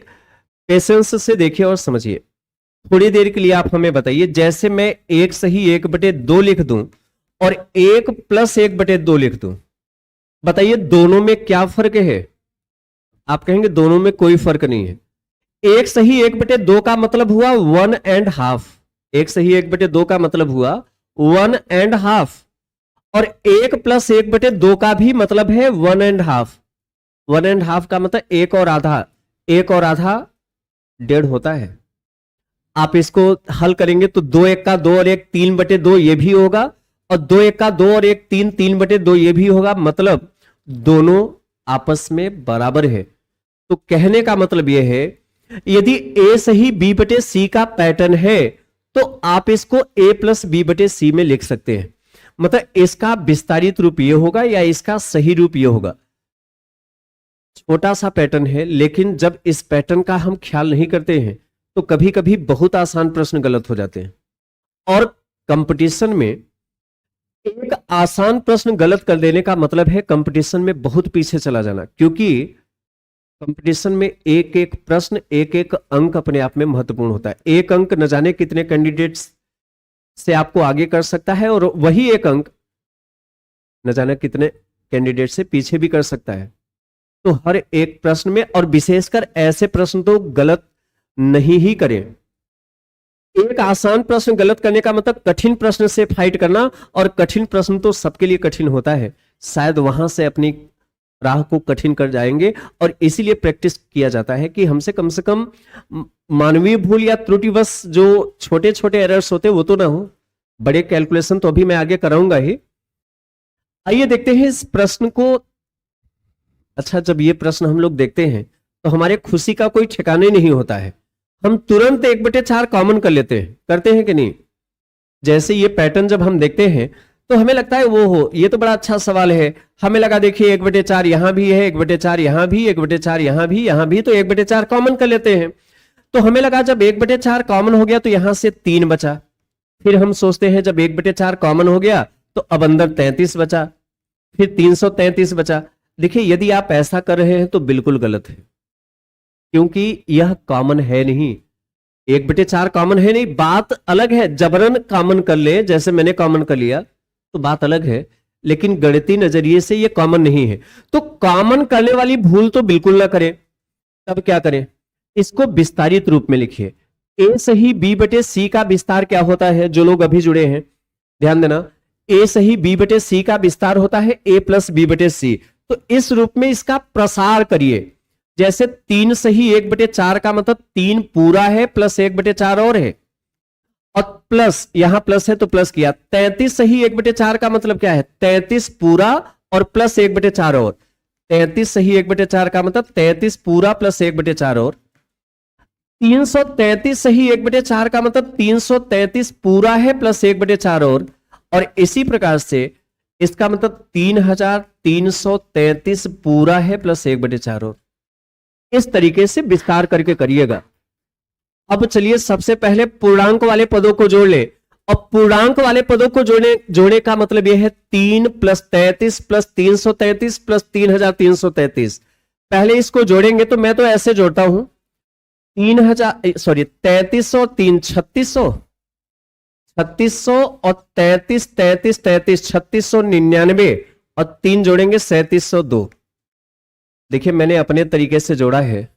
पेशेंस से देखिए और समझिए। थोड़ी देर के लिए आप हमें बताइए, जैसे मैं 1 सही 1/2 लिख दूं और 1 + 1/2 लिख दूं, बताइए दोनों में क्या फर्क है। आप कहेंगे दोनों में कोई फर्क नहीं है। 1 सही 1/2 का मतलब हुआ 1.5, 1 सही 1/2 का मतलब हुआ 1.5, और 1 + 1/2 का भी मतलब है 1.5। 1.5 का मतलब 1 और आधा, 1 और आधा 1.5 होता है। आप इसको हल करेंगे तो 2 1 का 2 और 1 3/2 ये भी होगा, और 2 1 का 2 और 1 3 3/2 ये भी होगा, मतलब दोनों आपस में बराबर है। तो कहने का मतलब यह है, यदि A सही B/C का पैटर्न है तो आप इसको A + B/C में लिख सकते हैं। मतलब इसका विस्तारित रूप यह होगा या इसका सही रूप यह होगा। छोटा सा पैटर्न है, लेकिन जब इस पैटर्न का हम ख्याल नहीं करते हैं तो कभी कभी बहुत आसान प्रश्न गलत हो जाते हैं। और कंपटीशन में एक आसान प्रश्न गलत कर देने का मतलब है कंपटीशन में बहुत पीछे चला जाना, क्योंकि कंपटीशन में एक एक प्रश्न एक एक अंक अपने आप में महत्वपूर्ण होता है। एक अंक न जाने कितने कैंडिडेट्स से आपको आगे कर सकता है, और वही एक अंक न जाने कितने कैंडिडेट से पीछे भी कर सकता है। तो हर एक प्रश्न में, और विशेषकर ऐसे प्रश्न तो गलत नहीं ही करें। एक आसान प्रश्न गलत करने का मतलब कठिन प्रश्न से फाइट करना, और कठिन प्रश्न तो सबके लिए कठिन होता है, शायद वहां से अपनी राह को कठिन कर जाएंगे। और इसीलिए प्रैक्टिस किया जाता है कि हमसे कम से कम मानवीय भूल या त्रुटिवश जो छोटे छोटे एरर्स होते वो तो ना हो। बड़े कैलकुलेशन तो अभी मैं आगे कराऊंगा ही। आइए देखते हैं इस प्रश्न को। अच्छा, जब ये प्रश्न हम लोग देखते हैं तो हमारे खुशी का कोई ठिकाने नहीं होता है। हम तुरंत 1/4 कॉमन कर लेते हैं, करते हैं कि नहीं। जैसे ये पैटर्न जब हम देखते हैं तो हमें लगता है वो हो, ये तो बड़ा अच्छा सवाल है। हमें लगा देखिए 1/4 यहां भी है, 1/4 यहां भी, 1/4 यहां भी, तो 1/4 कॉमन कर लेते हैं। तो हमें लगा जब 1/4 कॉमन हो गया तो यहां से 3 बचा। फिर हम सोचते हैं जब 1/4 कॉमन हो गया तो अब अंदर 33 बचा, फिर 333 बचा। देखिए यदि आप ऐसा कर रहे हैं तो बिल्कुल गलत है, क्योंकि यह कॉमन है नहीं। 1/4 कॉमन है नहीं, बात अलग है जबरन कॉमन कर ले, जैसे मैंने कॉमन कर लिया तो बात अलग है, लेकिन गणितीय नजरिए से यह कॉमन नहीं है। तो कॉमन करने वाली भूल तो बिल्कुल ना करें। तब क्या करें, इसको विस्तारित रूप में लिखिए। A सही B/C का विस्तार क्या होता है, जो लोग अभी जुड़े हैं ध्यान देना। A सही B/C का विस्तार होता है A + B/C। तो इस रूप में इसका प्रसार करिए। जैसे 3 सही 1/4 का मतलब 3 पूरा है प्लस 1/4 और है, और प्लस यहां प्लस है तो प्लस किया। 33 सही 1/4 का मतलब क्या है, 33 पूरा और प्लस 1/4 और 33 सही 1/4 का मतलब 33 पूरा प्लस 1/4 और 333 सही 1/4 का मतलब 333 पूरा है प्लस 1/4 और इसी प्रकार से इसका मतलब 3333 पूरा है प्लस 1/4 और इस तरीके से विस्तार करके करिएगा। अब चलिए सबसे पहले पूर्णांक वाले पदों को जोड़ ले। अब पूर्णांक वाले पदों को जोड़ने का मतलब यह है 3 + 33 + 333 + 3333। पहले इसको जोड़ेंगे तो मैं तो ऐसे जोड़ता हूं 3300 और 3 3600 3600 और 33 33 33 3699 और 3 जोड़ेंगे 3702। देखिए मैंने अपने तरीके से जोड़ा है,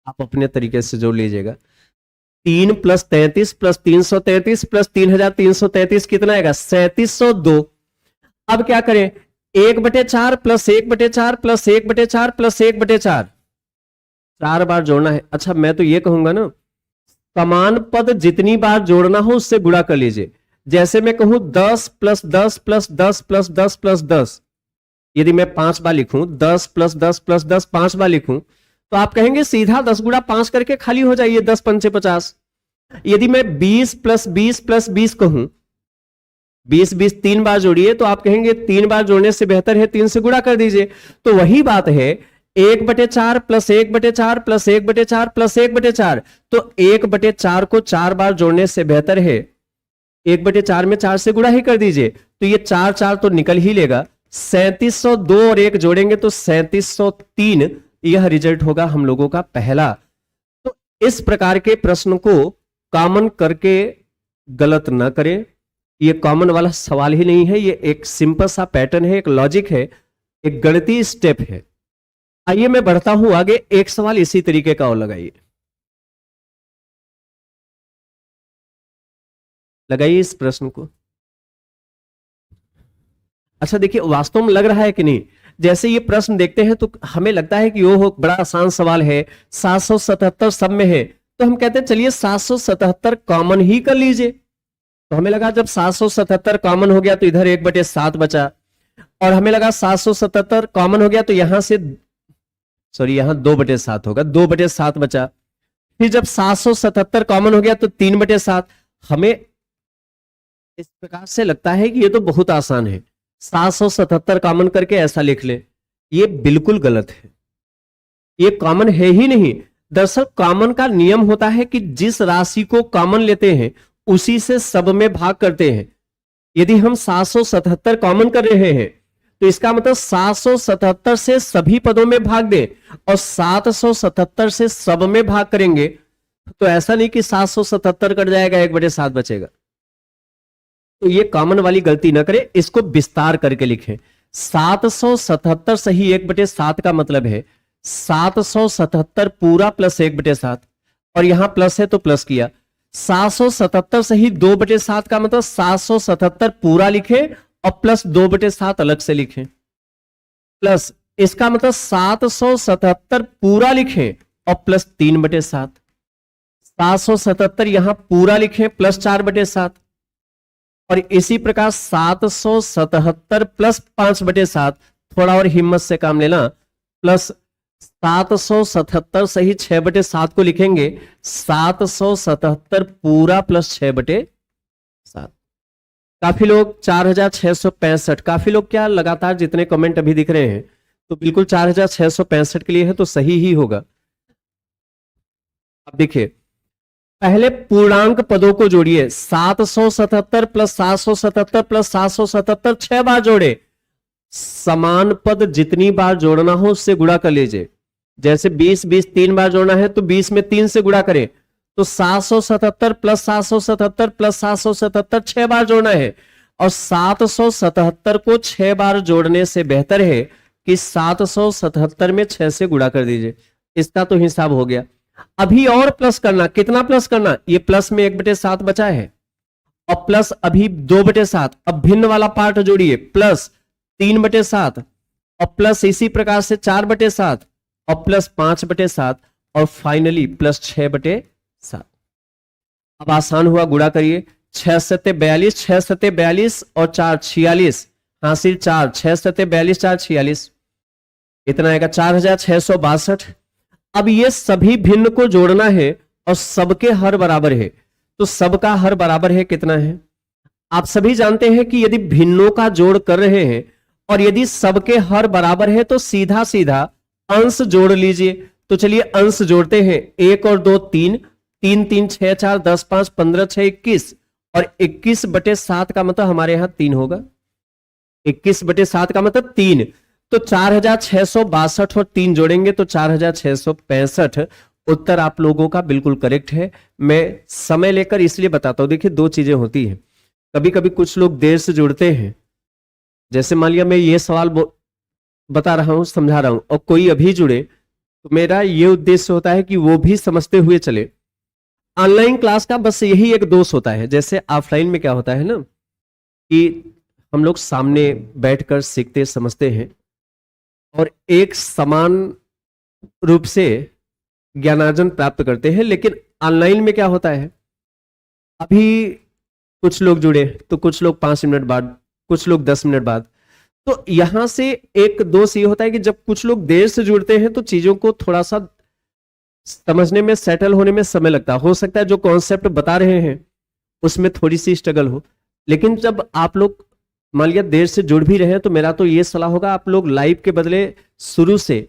आप अपने तरीके से जोड़ लीजिएगा। 3 + 33 + 333 + 3333 कितना आएगा 3702। अब क्या करें 1/4 + 1/4 + 1/4 + 1/4 4 बार जोड़ना है। अच्छा मैं तो ये कहूंगा ना समान पद जितनी बार जोड़ना हो उससे गुणा कर लीजिए। जैसे मैं कहूं 10 + 10 + 10 + 10 + 10, यदि मैं 5 बार लिखूं 10 + 10 + 10 5 बार लिखूं तो आप कहेंगे सीधा 10 × 5 करके खाली हो जाइए 10 × 5 = 50। यदि मैं 20 + 20 + 20 कहूं 20 20 3 बार जोड़िए तो आप कहेंगे 3 बार जोड़ने से बेहतर है 3 से गुणा कर दीजिए। तो वही बात है 1/4 + 1/4 + 1/4 + 1/4। तो 1/4 को 4 बार जोड़ने से बेहतर है 1/4 में 4 से गुणा ही कर दीजिए। तो ये 4 4 तो निकल ही लेगा। 3702 और 1 जोड़ेंगे तो 3703। यह रिजल्ट होगा हम लोगों का पहला। तो इस प्रकार के प्रश्न को कॉमन करके गलत ना करें। ये कॉमन वाला सवाल ही नहीं है, ये एक सिंपल सा पैटर्न है, एक लॉजिक है, एक गणितीय स्टेप है। आइए मैं बढ़ता हूं आगे, एक सवाल इसी तरीके का और लगाइए, लगाइए इस प्रश्न को। अच्छा देखिए वास्तव में लग रहा है कि नहीं, जैसे ये प्रश्न देखते हैं तो हमें लगता है कि वो बड़ा आसान सवाल है, 777 सब में है, तो हम कहते हैं चलिए 777 कॉमन ही कर लीजिए। तो हमें लगा जब 777 कॉमन हो गया तो इधर 1/7 बचा, और हमें लगा 777 कॉमन हो गया तो यहां से यहां 2/7 होगा, 2/7 बचा। फिर जब 777 कॉमन हो गया तो 3/7। हमें इस प्रकार से लगता है कि ये तो बहुत आसान है, 777 कॉमन करके ऐसा लिख ले। ये बिल्कुल गलत है, ये कॉमन है ही नहीं। दरअसल कॉमन का नियम होता है कि जिस राशि को कॉमन लेते हैं उसी से सब में भाग करते हैं। यदि हम 777 कॉमन कर रहे हैं तो इसका मतलब 777 से सभी पदों में भाग दें और 777 से सब में भाग करेंगे तो ऐसा नहीं कि 777 कट जाएगा 1/7 बचेगा। तो ये कॉमन वाली गलती ना करें, इसको विस्तार करके लिखें। 777 सही 1/7 का मतलब है 777 पूरा प्लस 1/7, और यहां प्लस है तो प्लस किया। 777 सही 2/7 का मतलब 777 पूरा लिखें और प्लस 2/7 अलग से लिखें, प्लस इसका मतलब 777 पूरा लिखें और प्लस 3/7। 777 यहां पूरा लिखें प्लस 4/7, और इसी प्रकार 777 प्लस 5/7, थोड़ा और हिम्मत से काम लेना, प्लस 777 सही 6/7 को लिखेंगे 777 पूरा प्लस 6/7। काफी लोग 4665, काफी लोग क्या लगातार जितने कमेंट अभी दिख रहे हैं तो बिल्कुल 4665 के लिए है तो सही ही होगा। अब देखिए पहले पूर्णांक पदों को जोड़िए, 777 प्लस 777 प्लस 777 6 बार जोड़े। समान पद जितनी बार जोड़ना हो उससे गुणा कर लीजिए। जैसे 20 20 3 बार जोड़ना है तो 20 में 3 से गुणा करें तो 777 प्लस 777 प्लस 777 6 बार जोड़ना है, और 777 को 6 बार जोड़ने से बेहतर है कि 777 में 6 से गुणा कर दीजिए। इसका तो हिसाब हो गया। अभी और प्लस करना, कितना प्लस करना, ये प्लस में 1/7 बचा है और प्लस अभी 2/7। अब भिन्न वाला पार्ट जोड़िए, प्लस 3/7 और प्लस इसी प्रकार से 4/7 और प्लस 5/7 और फाइनली प्लस 6/7। अब आसान हुआ, गुणा करिए। 6 7 42, 6 7 42 और 4 46, हासिल 4, 6 सत्ते 42, 4 46, इतना आएगा 4662। अब ये सभी भिन्न को जोड़ना है और सबके हर बराबर है, तो सबका हर बराबर है कितना है? आप सभी जानते हैं कि यदि भिन्नों का जोड़ कर रहे हैं और यदि सबके हर बराबर है तो सीधा सीधा अंश जोड़ लीजिए। तो चलिए अंश जोड़ते हैं, 1 और 2 3, 3 3 6 4 10 5 15 6 21, और 21/7 का मतलब हमारे यहां 3 होगा। 21/7 का मतलब 3, तो 4662 और 3 जोड़ेंगे तो 4665। उत्तर आप लोगों का बिल्कुल करेक्ट है। मैं समय लेकर इसलिए बताता हूं, देखिए दो चीजें होती हैं, कभी कभी कुछ लोग देर से जुड़ते हैं, जैसे मान लिया मैं ये सवाल बता रहा हूं, समझा रहा हूं, और कोई अभी जुड़े, तो मेरा ये उद्देश्य होता है कि वो भी समझते हुए चले। ऑनलाइन क्लास का बस यही एक दोष होता है, जैसे ऑफलाइन में क्या होता है ना कि हम लोग सामने बैठकर सीखते समझते हैं और एक समान रूप से ज्ञानार्जन प्राप्त करते हैं। लेकिन ऑनलाइन में क्या होता है, अभी कुछ लोग जुड़े तो कुछ लोग 5 मिनट बाद, कुछ लोग 10 मिनट बाद, तो यहां से एक दोष ये होता है कि जब कुछ लोग देर से जुड़ते हैं तो चीजों को थोड़ा सा समझने में, सेटल होने में समय लगता है। हो सकता है जो कॉन्सेप्ट बता रहे हैं उसमें थोड़ी सी स्ट्रगल हो, लेकिन जब आप लोग मान लिया देर से जुड़ भी रहे हैं तो मेरा तो ये सलाह होगा, आप लोग लाइव के बदले शुरू से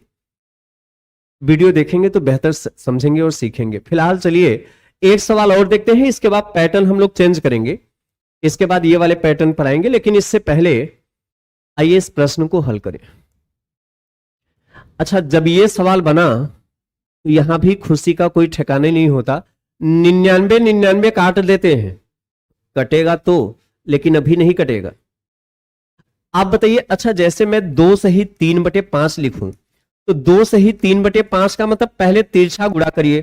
वीडियो देखेंगे तो बेहतर समझेंगे और सीखेंगे। फिलहाल चलिए एक सवाल और देखते हैं, इसके बाद पैटर्न हम लोग चेंज करेंगे, इसके बाद ये वाले पैटर्न पर आएंगे। लेकिन इससे पहले आइए इस प्रश्न को हल करें। अच्छा, जब ये सवाल बना तो यहां भी खुशी का कोई ठिकाने नहीं होता। 99 99 काट देते हैं, कटेगा तो, लेकिन अभी नहीं कटेगा। आप बताइए, अच्छा जैसे मैं 2 सही 3/5 लिखूं तो 2 सही 3/5 का मतलब पहले तिरछा गुणा करिए,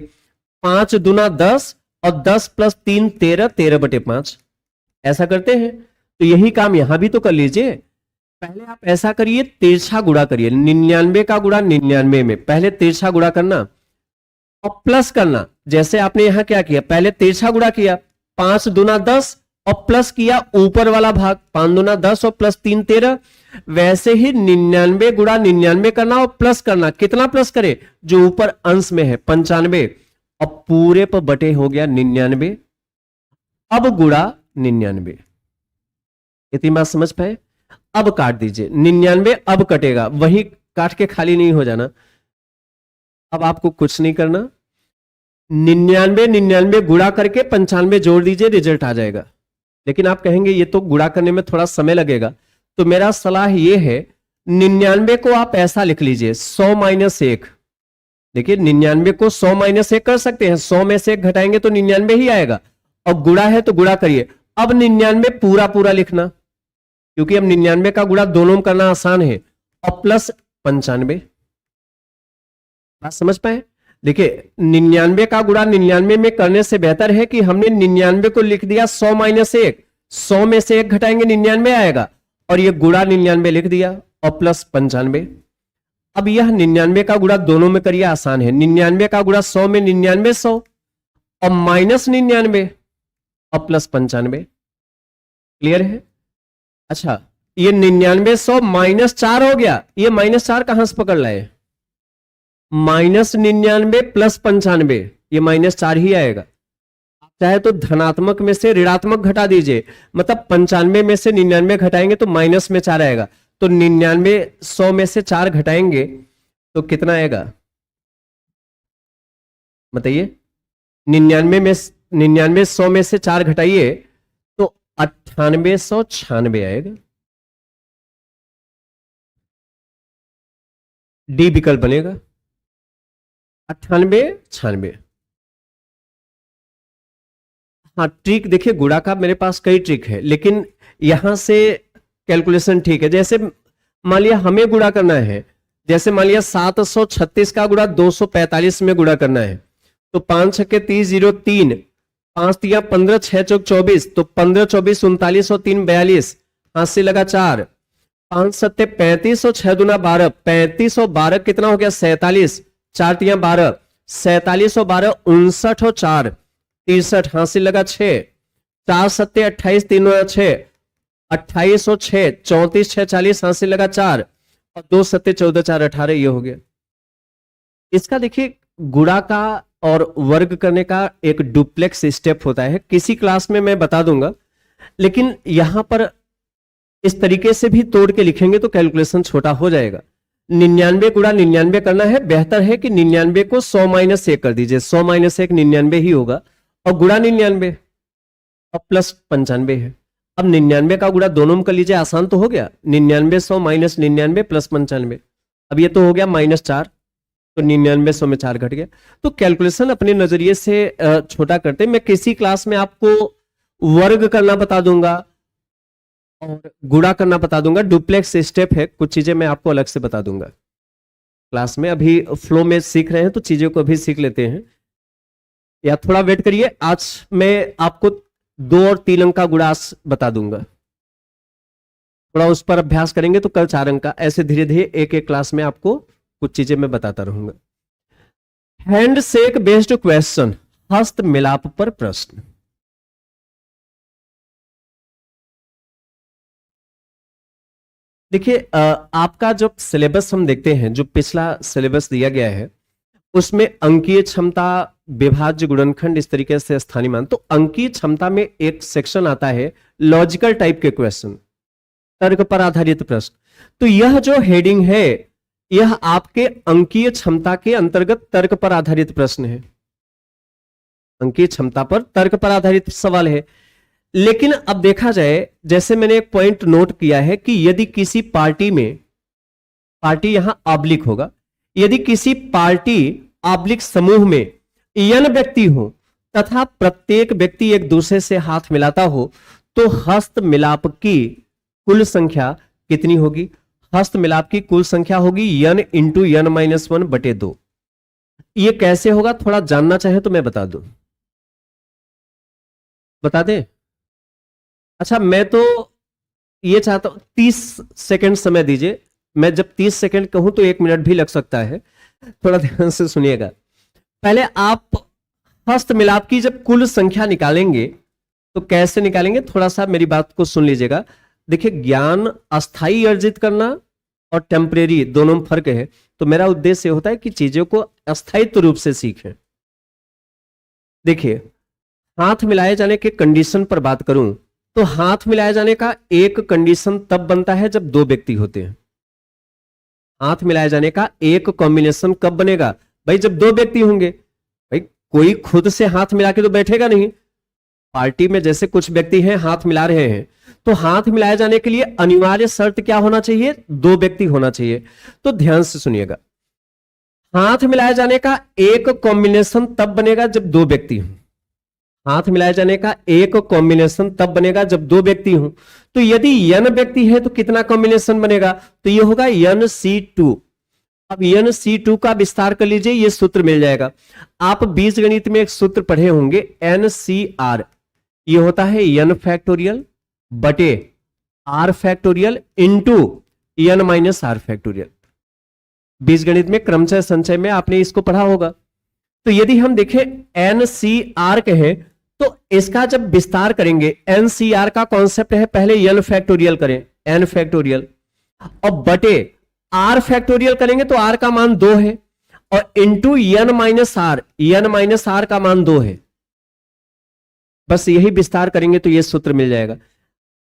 5 दूना 10 और 10 + 3 13, 13/5 ऐसा करते हैं। तो यही काम यहां भी तो कर लीजिए। पहले आप ऐसा करिए, तिरछा गुणा करिए, 99 का गुणा 99 में, पहले तिरछा गुणा करना और प्लस करना। जैसे आपने यहां क्या किया, पहले तिरछा गुणा किया, 5 दूना 10 और प्लस किया ऊपर वाला भाग, 5 दूना 10 और प्लस 3 13। वैसे ही 99 गुणा 99 करना और प्लस करना। कितना प्लस करे, जो ऊपर अंश में है 95, और पूरे पर बटे हो गया 99। अब गुणा 99, इतनी बात समझ पाए? अब काट दीजिए, 99 अब कटेगा, वही काट के खाली नहीं हो जाना। अब आपको कुछ नहीं करना, 99 99 गुणा करके 95 जोड़ दीजिए, रिजल्ट आ जाएगा। लेकिन आप कहेंगे ये तो गुणा करने में थोड़ा समय लगेगा, तो मेरा सलाह ये है 99 को आप ऐसा लिख लीजिए 100 - 1। देखिए 99 को 100 - 1 कर सकते हैं, 100 में से 1 घटाएंगे तो 99 ही आएगा, और गुणा है तो गुणा करिए। अब 99 पूरा पूरा लिखना, क्योंकि अब 99 का गुणा दोनों में करना आसान है, और प्लस 95। बात समझ पाए? देखिए 99 का गुणा 99 में करने से बेहतर है कि हमने 99 को लिख दिया 100 - 1, 100 में से 1 घटाएंगे 99 आएगा, और ये गुणा 99 लिख दिया और प्लस 95। अब यह 99 का गुणा दोनों में करिए, आसान है। 99 का गुणा 100 में 99 100, और माइनस 99 और प्लस 95। क्लियर है? अच्छा, ये 99 100 -4 हो गया, ये -4 कहां से पकड़ लाए? -99 प्लस 95, ये -4 ही आएगा। चाहे तो धनात्मक में से ऋणात्मक घटा दीजिए, मतलब 95 में से 99 घटाएंगे तो माइनस में 4 आएगा। तो 99 100 में से 4 घटाएंगे तो कितना आएगा बताइए? 99 100 में से 4 घटाइए तो 9896 आएगा। डी विकल्प बनेगा, 98 96। हाँ, ट्रिक देखिए, गुणा का मेरे पास कई ट्रिक है, लेकिन यहां से कैलकुलेशन ठीक है। जैसे मान लिया हमें गुणा करना है, जैसे मान लिया 736 का गुणा 245 में गुणा करना है, तो 5 छक्के 30 0 3, 5 तिया 15, 6 चौक 24, तो 15 24 39 और 3 42, हाथ से लगा 4, 5 सत्ते 35 और 6 दूना 12, 35 और 12 कितना हो गया 47, 4 तिया 12, 47 और 12 59 और 4 63, हाथ से लगा 6, 4 सत्ते 28 3 6, 2806, 34 6 40, हाथ से लगा 4 और 2 सत्ते 14 4 18, ये हो गया। इसका देखिए गुणा का और वर्ग करने का एक डुप्लेक्स स्टेप होता है, किसी क्लास में मैं बता दूंगा, लेकिन यहां पर इस तरीके से भी तोड़ के लिखेंगे तो कैलकुलेशन छोटा हो जाएगा। 99 गुणा 99 करना है, बेहतर है कि 99 को 100 माइनस 1 कर दीजिए, 100 माइनस 1 99 ही होगा, और गुणा 99 और प्लस 95 है। अब 99 का गुणा दोनों में कर लीजिए, आसान तो हो गया, 99 100 माइनस 99 प्लस 95, अब ये तो हो गया -4, तो 99 100 में 4 घट गया। तो कैलकुलेशन अपने नजरिए से छोटा करते, मैं किसी क्लास में आपको वर्ग करना बता दूंगा और गुणा करना बता दूंगा, डुप्लेक्स स्टेप है, कुछ चीजें मैं आपको अलग से बता दूंगा क्लास में। अभी फ्लो में सीख रहे हैं तो चीजों को अभी सीख लेते हैं, या थोड़ा वेट करिए, आज मैं आपको 2 और 3 अंक का गुणा बता दूंगा, थोड़ा उस पर अभ्यास करेंगे तो कल 4 अंक का, ऐसे धीरे धीरे एक एक क्लास में आपको कुछ चीजें मैं बताता रहूंगा। हैंडशेक बेस्ड क्वेश्चन, हस्त मिलाप पर प्रश्न। देखिए आपका जो सिलेबस हम देखते हैं, जो पिछला सिलेबस दिया गया है, उसमें अंकीय क्षमता, विभाज्य गुणनखंड, इस तरीके से स्थानीय मान, तो अंकीय क्षमता में एक सेक्शन आता है लॉजिकल टाइप के क्वेश्चन, तर्क पर आधारित प्रश्न। तो यह जो हेडिंग है, यह आपके अंकीय क्षमता के अंतर्गत तर्क पर आधारित प्रश्न है, अंकीय क्षमता पर तर्क पर आधारित सवाल है। लेकिन अब देखा जाए, जैसे मैंने एक पॉइंट नोट किया है कि यदि किसी पार्टी में, पार्टी यहां ऑब्लिक होगा, यदि किसी पार्टी ऑब्लिक समूह में n व्यक्ति हो तथा प्रत्येक व्यक्ति एक दूसरे से हाथ मिलाता हो, तो हस्त मिलाप की कुल संख्या कितनी होगी? हस्त मिलाप की कुल संख्या होगी n इंटू n-1/2। ये कैसे होगा, थोड़ा जानना चाहे तो मैं बता दूं, बता दे। अच्छा, मैं तो ये चाहता हूं 30 सेकंड समय दीजिए, मैं जब 30 सेकंड कहूं तो 1 मिनट भी लग सकता है, थोड़ा ध्यान से सुनिएगा। पहले आप हस्त मिलाप की जब कुल संख्या निकालेंगे तो कैसे निकालेंगे, थोड़ा सा मेरी बात को सुन लीजिएगा। देखिए, ज्ञान अस्थाई अर्जित करना और टेम्परेरी दोनों में फर्क है, तो मेरा उद्देश्य होता है कि चीजों को अस्थायित्व रूप से सीखें। देखिए, हाथ मिलाए जाने के कंडीशन पर बात करूं तो हाथ मिलाए जाने का एक कंडीशन तब बनता है जब 2 व्यक्ति होते हैं। हाथ मिलाए जाने का एक कॉम्बिनेशन कब बनेगा भाई, जब 2 व्यक्ति होंगे। भाई कोई खुद से हाथ मिला के तो बैठेगा नहीं, पार्टी में जैसे कुछ व्यक्ति हैं हाथ मिला रहे हैं, तो हाथ मिलाए जाने के लिए अनिवार्य शर्त क्या होना चाहिए, 2 व्यक्ति होना चाहिए। तो ध्यान से सुनिएगा, हाथ मिलाए जाने का एक कॉम्बिनेशन तब बनेगा जब 2 व्यक्ति हों। हाथ मिलाए जाने का एक कॉम्बिनेशन तब बनेगा जब 2 व्यक्ति हों। तो यदि n व्यक्ति है तो कितना कॉम्बिनेशन बनेगा, तो ये होगा NC2। अब NC2 का विस्तार कर लीजिए, ये सूत्र मिल जाएगा। आप बीजगणित में एक सूत्र पढ़े होंगे NCR, ये होता है n फैक्टोरियल बटे r factorial into n-r factorial. बीजगणित में क्रमशः संचय में आपने इसको पढ़ा होगा। तो यदि हम देखें NCR कहें तो इसका जब विस्तार करेंगे, NCR का कॉन्सेप्ट है पहले n फैक्टोरियल करें, n फैक्टोरियल, और बटे r फैक्टोरियल करेंगे तो r का मान 2 है, और इंटू n-r का मान 2 है। बस यही विस्तार करेंगे तो ये सूत्र मिल जाएगा।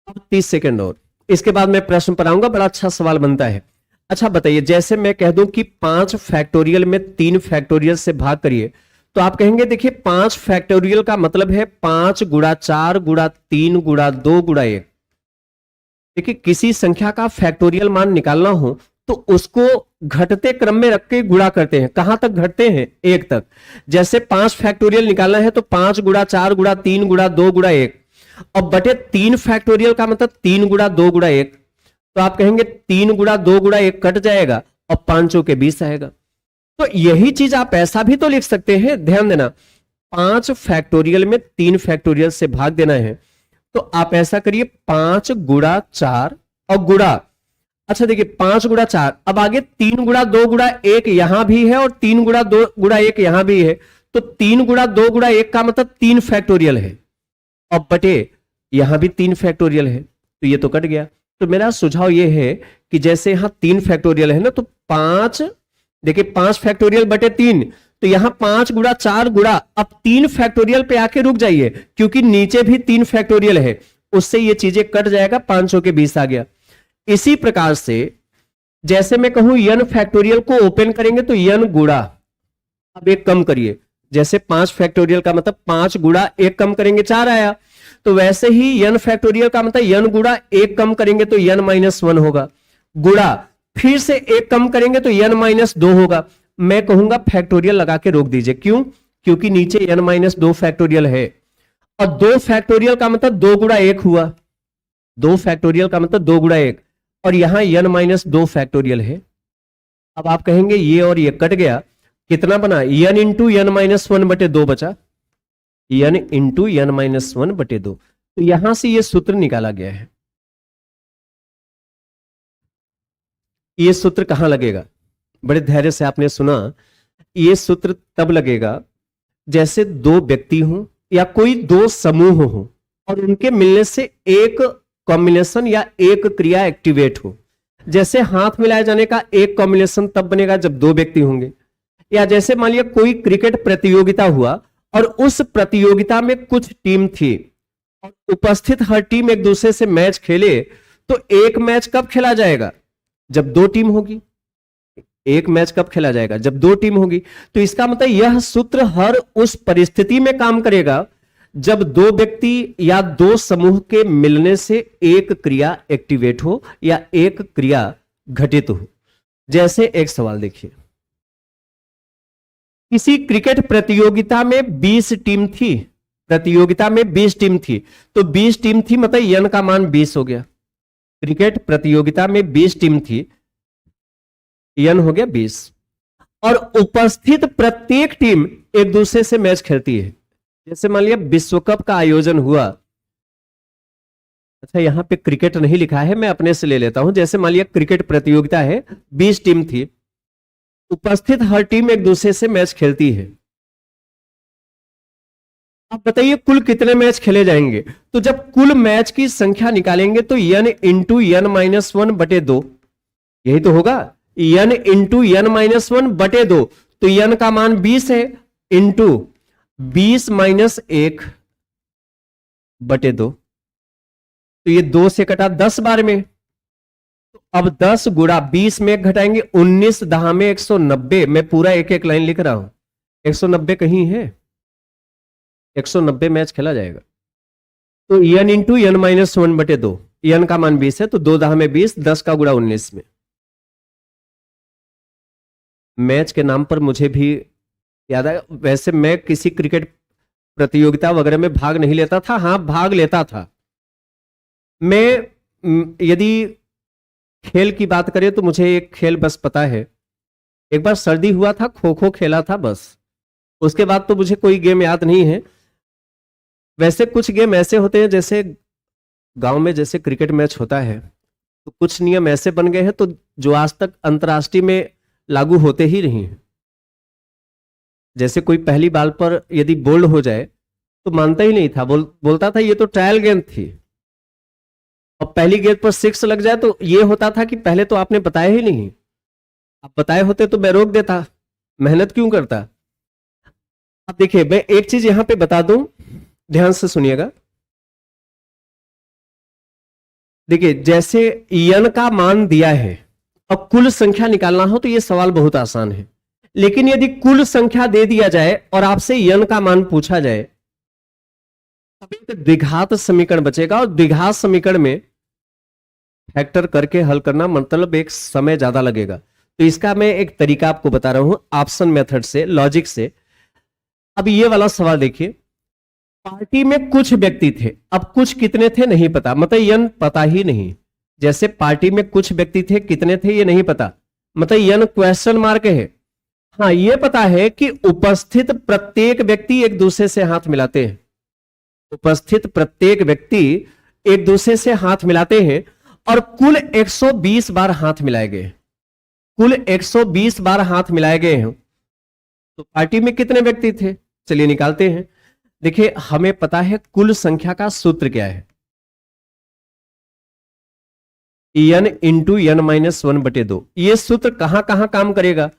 30 सेकंड और, इसके बाद मैं प्रश्न पर आऊंगा, बड़ा अच्छा सवाल बनता है। अच्छा बताइए, जैसे मैं कह दूं कि 5 फैक्टोरियल में 3 फैक्टोरियल से भाग करिए, तो आप कहेंगे देखिए 5 फैक्टोरियल का मतलब है 5 गुणा 4 गुणा 3 गुणा 2 गुणा 1। देखिए, किसी संख्या का फैक्टोरियल मान निकालना हो तो उसको घटते क्रम में रख के गुणा करते हैं। कहां तक घटते हैं, 1 तक। जैसे 5 फैक्टोरियल निकालना है तो 5 गुणा 4 गुणा 3 गुणा 2 गुणा 1, और बटे 3 फैक्टोरियल का मतलब 3 गुणा 2 गुणा 1, तो आप कहेंगे 3 गुणा 2 गुणा 1 कट जाएगा और 5 के 20 आएगा। तो यही चीज आप ऐसा भी तो लिख सकते हैं, ध्यान देना, 5 फैक्टोरियल में 3 फैक्टोरियल से भाग देना है, तो आप ऐसा करिए 5 गुणा 4 और गुणा, अच्छा देखिए 5 गुणा 4, अब आगे 3 गुणा 2 गुणा 1 यहां भी है और 3 गुणा 2 गुणा 1 यहां भी है, तो 3 गुणा 2 गुणा 1 का मतलब 3 फैक्टोरियल है, और बटे यहां भी 3 फैक्टोरियल है, तो ये तो कट गया। तो मेरा सुझाव ये है कि जैसे यहां 3 फैक्टोरियल है ना, तो 5, देखिए 5 फैक्टोरियल बटे 3, तो यहां 5 गुणा 4 गुणा, अब 3 फैक्टोरियल पे आके रुक जाइए, क्योंकि नीचे भी 3 फैक्टोरियल है, उससे ये चीजें कट जाएगा, 500 के 20 आ गया। इसी प्रकार से जैसे मैं कहूं n फैक्टोरियल को ओपन करेंगे तो n गुणा, अब एक कम करिए, जैसे 5 फैक्टोरियल का मतलब 5 गुणा 1 कम करेंगे 4 आया, तो वैसे ही n फैक्टोरियल का मतलब n गुणा 1 कम करेंगे तो n माइनस 1 होगा, गुणा फिर से 1 कम करेंगे तो n माइनस 2 होगा। मैं कहूंगा फैक्टोरियल लगा के रोक दीजिए, क्यों? क्योंकि नीचे n माइनस 2 फैक्टोरियल है, और 2 फैक्टोरियल का मतलब 2 गुणा 1 हुआ, 2 फैक्टोरियल का मतलब 2 गुणा 1, और यहां n माइनस 2 फैक्टोरियल है। अब आप कहेंगे ये और ये कट गया, कितना बना? n इंटू n माइनस 1 बटे 2 बचा, n इंटू n माइनस 1 बटे 2। तो यहां से ये सूत्र निकाला गया है। ये सूत्र कहां लगेगा? बड़े धैर्य से आपने सुना। ये सूत्र तब लगेगा जैसे 2 व्यक्ति हों या कोई 2 समूह हो और उनके मिलने से एक कॉम्बिनेशन या एक क्रिया एक्टिवेट हो। जैसे हाथ मिलाए जाने का एक कॉम्बिनेशन तब बनेगा जब 2 व्यक्ति होंगे, या जैसे मान लिया कोई क्रिकेट प्रतियोगिता हुआ और उस प्रतियोगिता में कुछ टीम थी और उपस्थित हर टीम एक दूसरे से मैच खेले, तो एक मैच कब खेला जाएगा? जब 2 टीम होगी। एक मैच कब खेला जाएगा? जब 2 टीम होगी। तो इसका मतलब यह सूत्र हर उस परिस्थिति में काम करेगा जब 2 व्यक्ति या 2 समूह के मिलने से एक क्रिया एक्टिवेट हो या एक क्रिया घटित हो। जैसे एक सवाल देखिए, किसी क्रिकेट प्रतियोगिता में 20 टीम थी, प्रतियोगिता में 20 टीम थी, तो 20 टीम थी मतलब n का मान 20 हो गया। क्रिकेट प्रतियोगिता में 20 टीम थी, n हो गया 20, और उपस्थित प्रत्येक टीम एक दूसरे से मैच खेलती है। जैसे मान लिया विश्व कप का आयोजन हुआ, अच्छा यहां पे क्रिकेट नहीं लिखा है, मैं अपने से ले लेता हूं। जैसे मान लिया क्रिकेट प्रतियोगिता है, 20 टीम थी, उपस्थित हर टीम एक दूसरे से मैच खेलती है। अब बताइए कुल कितने मैच खेले जाएंगे? तो जब कुल मैच की संख्या निकालेंगे तो n इंटू n माइनस 1 बटे 2, यही तो होगा, n इंटू n माइनस 1 बटे 2, तो n का मान 20 है, इंटू 20 माइनस 1 बटे 2, तो ये 2 से कटा 10 बार में। तो अब 10 गुणा 20 में घटाएंगे 19 10 में 190, मैं पूरा एक एक लाइन लिख रहा हूं, 190 कहीं है, 190 मैच खेला जाएगा। तो n इंटू n माइनस 1 बटे 2, n का मान 20 है, तो 2 10 में 20, 10 का गुणा 19 में। मैच के नाम पर मुझे भी याद है, वैसे मैं किसी क्रिकेट प्रतियोगिता वगैरह में भाग नहीं लेता था, हां भाग लेता था मैं। यदि खेल की बात करें तो मुझे एक खेल बस पता है, एक बार सर्दी हुआ था, खो खो खेला था बस, उसके बाद तो मुझे कोई गेम याद नहीं है। वैसे कुछ गेम ऐसे होते हैं, जैसे गांव में जैसे क्रिकेट मैच होता है तो कुछ नियम ऐसे बन गए हैं तो जो आज तक अंतर्राष्ट्रीय में लागू होते ही नहीं हैं। जैसे कोई पहली बॉल पर यदि बोल्ड हो जाए तो मानता ही नहीं था, बोलता था ये तो ट्रायल गेंद थी, और पहली गेंद पर 6 लग जाए तो ये होता था कि पहले तो आपने बताया ही नहीं, आप बताए होते तो मैं रोक देता, मेहनत क्यों करता। अब देखिए मैं एक चीज यहां पे बता दूं, ध्यान से सुनिएगा। देखिए जैसे n का मान दिया है, अब कुल संख्या निकालना हो तो यह सवाल बहुत आसान है, लेकिन यदि कुल संख्या दे दिया जाए और आपसे n का मान पूछा जाए, तब एक द्विघात समीकरण बचेगा, और द्विघात समीकरण में फैक्टर करके हल करना मतलब एक समय ज्यादा लगेगा। तो इसका मैं एक तरीका आपको बता रहा हूं, ऑप्शन मेथड से, लॉजिक से। अब ये वाला सवाल देखिए, पार्टी में कुछ व्यक्ति थे, अब कुछ कितने थे नहीं पता, मतलब n पता ही नहीं। जैसे पार्टी में कुछ व्यक्ति थे, कितने थे ये नहीं पता, मतलब n क्वेश्चन मार्क है। हाँ ये पता है कि उपस्थित प्रत्येक व्यक्ति एक दूसरे से हाथ मिलाते हैं, उपस्थित प्रत्येक व्यक्ति एक दूसरे से हाथ मिलाते हैं, और कुल 120 बार हाथ मिलाए गए, कुल 120 बार हाथ मिलाए गए हैं। तो पार्टी में कितने व्यक्ति थे, चलिए निकालते हैं। देखिए हमें पता है कुल संख्या का सूत्र क्या है, n इंटू n माइनस 1/2। यह सूत्र कहां कहां काम करेगा?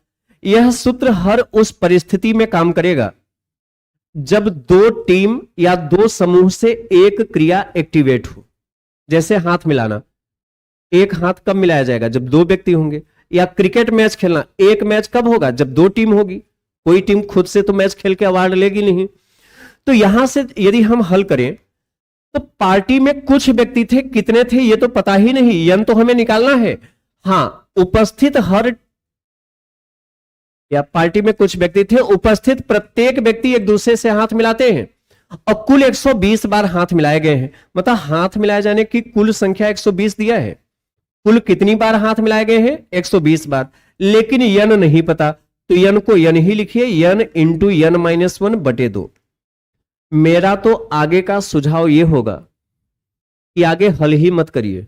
यह सूत्र हर उस परिस्थिति में काम करेगा जब दो टीम या दो समूह से एक क्रिया एक्टिवेट हो। जैसे हाथ मिलाना, एक हाथ कब मिलाया जाएगा? जब दो व्यक्ति होंगे। या क्रिकेट मैच खेलना, एक मैच कब होगा? जब दो टीम होगी। कोई टीम खुद से तो मैच खेल के अवार्ड लेगी नहीं। तो यहां से यदि हम हल करें तो पार्टी में कुछ व्यक्ति थे, कितने थे ये तो पता ही नहीं, यन तो हमें निकालना है। हां, उपस्थित हर या पार्टी में कुछ व्यक्ति थे, उपस्थित प्रत्येक व्यक्ति एक दूसरे से हाथ मिलाते हैं और कुल 120 बार हाथ मिलाए गए हैं। मतलब हाथ मिलाए जाने की कुल संख्या 120 दिया है। कुल कितनी बार हाथ मिलाए गए हैं? 120 बार। लेकिन यन नहीं पता, तो यन को यन ही लिखिए, यन इंटू n माइनस 1/2। मेरा तो आगे का सुझाव यह होगा कि आगे हल ही मत करिए,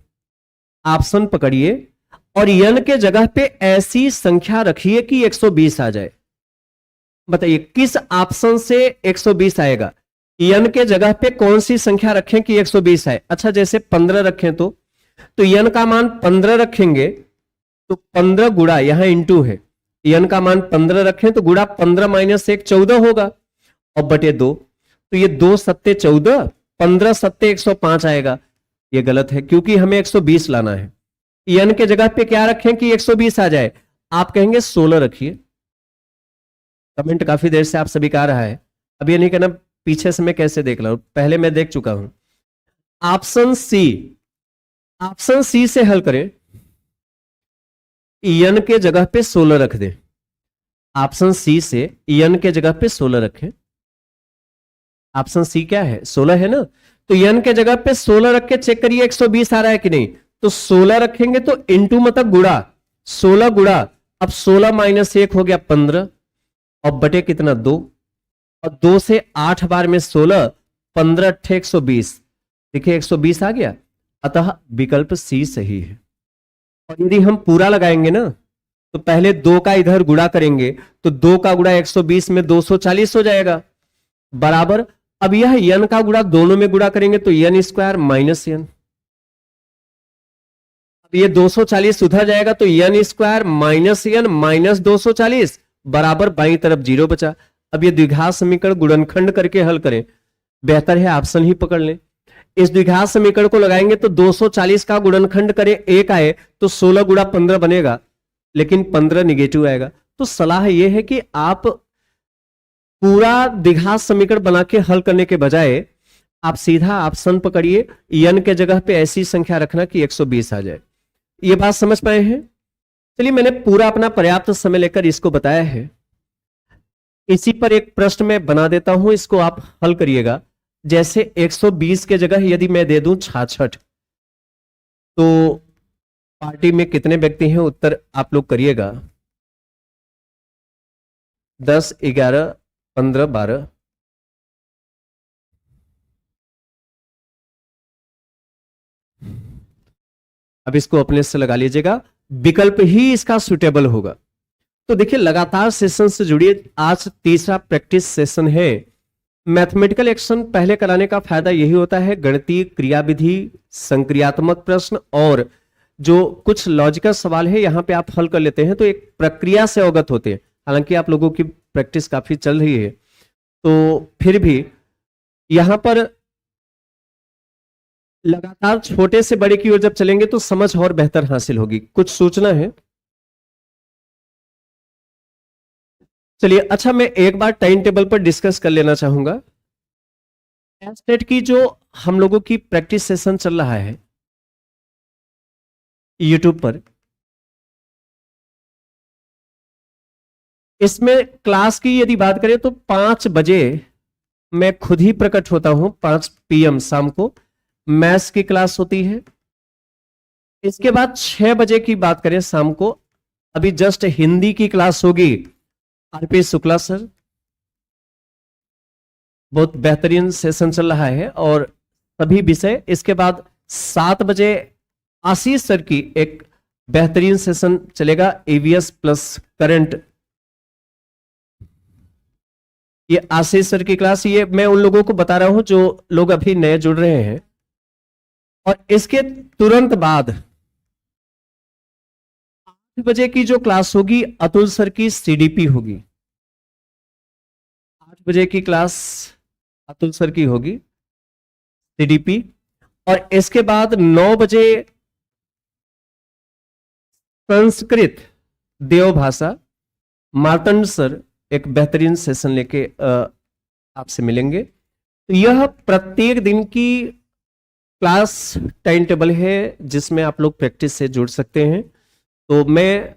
ऑप्शन पकड़िए और यन के जगह पे ऐसी संख्या रखिए कि 120 आ जाए। बताइए किस ऑप्शन से 120 आएगा? यन के जगह पे कौन सी संख्या रखें कि 120 आए? अच्छा, जैसे 15 रखें तो यन का मान 15 रखेंगे तो 15 गुड़ा, यहां इंटू है, यन का मान 15 रखें तो गुड़ा 15 माइनस 1 14 होगा और बटे 2, तो ये 2 सत्ते 14, 15 सत्ते 105 आएगा। ये गलत है क्योंकि हमें 120 लाना है। यन के जगह पे क्या रखें कि 120 आ जाए? आप कहेंगे 16 रखिए। कमेंट काफी देर से आप सभी का आ रहा है, अब ये नहीं कहना पीछे से मैं कैसे देख रहा हूं, पहले मैं देख चुका हूं। ऑप्शन सी से हल करें, यन के जगह पे 16 रख दें। ऑप्शन सी से यन के जगह पे 16 रखें। ऑप्शन सी क्या है? 16 है ना। तो यन के जगह पे 16 रख के चेक करिए 120 आ रहा है कि नहीं। तो 16 रखेंगे तो इंटू मतलब गुड़ा, 16 गुड़ा, अब 16 माइनस 1 हो गया 15 और बटे कितना 2, और 2 से 8 बार में 16, 15 अट्ठे 120। देखिए 120 आ गया, अतः विकल्प सी सही है। और यदि हम पूरा लगाएंगे ना तो पहले 2 का इधर गुणा करेंगे तो 2 का गुणा 120 में 240 हो जाएगा बराबर। अब यह यन का गुणा दोनों में गुणा करेंगे तो यन स्क्वायर माइनस यन, अब ये 240 उधर जाएगा तो यन स्क्वायर माइनस यन माइनस 240 बराबर बाईं तरफ 0 बचा। अब ये द्विघात समीकरण गुणनखंड करके हल करें, बेहतर है ऑप्शन ही पकड़ लें। इस द्विघात समीकरण को लगाएंगे तो 240 का गुणनखंड करें 1 आए तो 16 गुणा 15 बनेगा, लेकिन 15 निगेटिव आएगा। तो सलाह यह है कि आप पूरा द्विघात समीकरण बना के हल करने के बजाय आप सीधा ऑप्शन पकड़िए, यन के जगह पे ऐसी संख्या रखना कि 120 आ जाए। ये बात समझ पाए हैं? चलिए, मैंने पूरा अपना पर्याप्त समय लेकर इसको बताया है। इसी पर एक प्रश्न मैं बना देता हूं, इसको आप हल करिएगा। जैसे 120 के जगह यदि मैं दे दूं 66 तो पार्टी में कितने व्यक्ति हैं? उत्तर आप लोग करिएगा। 10, 11, 15, 12। अब इसको अपने से लगा लीजिएगा, विकल्प ही इसका सुटेबल होगा। तो देखिए, लगातार सेशन से जुड़िए। आज तीसरा प्रैक्टिस सेशन है। मैथमेटिकल एक्शन पहले कराने का फायदा यही होता है, गणितीय क्रियाविधि, संक्रियात्मक प्रश्न और जो कुछ लॉजिकल सवाल है यहां पे आप हल कर लेते हैं तो एक प्रक्रिया से अवगत होते हैं। हालांकि आप लोगों की प्रैक्टिस काफी चल रही है तो फिर भी यहां पर लगातार छोटे से बड़े की ओर जब चलेंगे तो समझ और बेहतर हासिल होगी। कुछ सूचना है? चलिए, अच्छा मैं एक बार टाइम टेबल पर डिस्कस कर लेना चाहूंगा। टेट की जो हम लोगों की प्रैक्टिस सेशन चल रहा है यूट्यूब पर, इसमें क्लास की यदि बात करें तो 5 बजे मैं खुद ही प्रकट होता हूं। 5 PM शाम को मैथ्स की क्लास होती है। इसके बाद 6 बजे की बात करें शाम को, अभी जस्ट हिंदी की क्लास होगी। RP शुक्ला सर, बहुत बेहतरीन सेशन चल रहा है और सभी विषय। इसके बाद 7 बजे आशीष सर की एक बेहतरीन सेशन चलेगा, EVS प्लस करंट। ये आशीष सर की क्लास, ये मैं उन लोगों को बता रहा हूं जो लोग अभी नए जुड़ रहे हैं। और इसके तुरंत बाद बजे की जो क्लास होगी अतुल सर की सीडीपी होगी। 8 बजे की क्लास अतुल सर की होगी सीडीपी। और इसके बाद 9 बजे संस्कृत देवभाषा मार्तंड सर एक बेहतरीन सेशन लेके आपसे मिलेंगे। तो यह प्रत्येक दिन की क्लास टाइम टेबल है जिसमें आप लोग प्रैक्टिस से जुड़ सकते हैं। तो मैं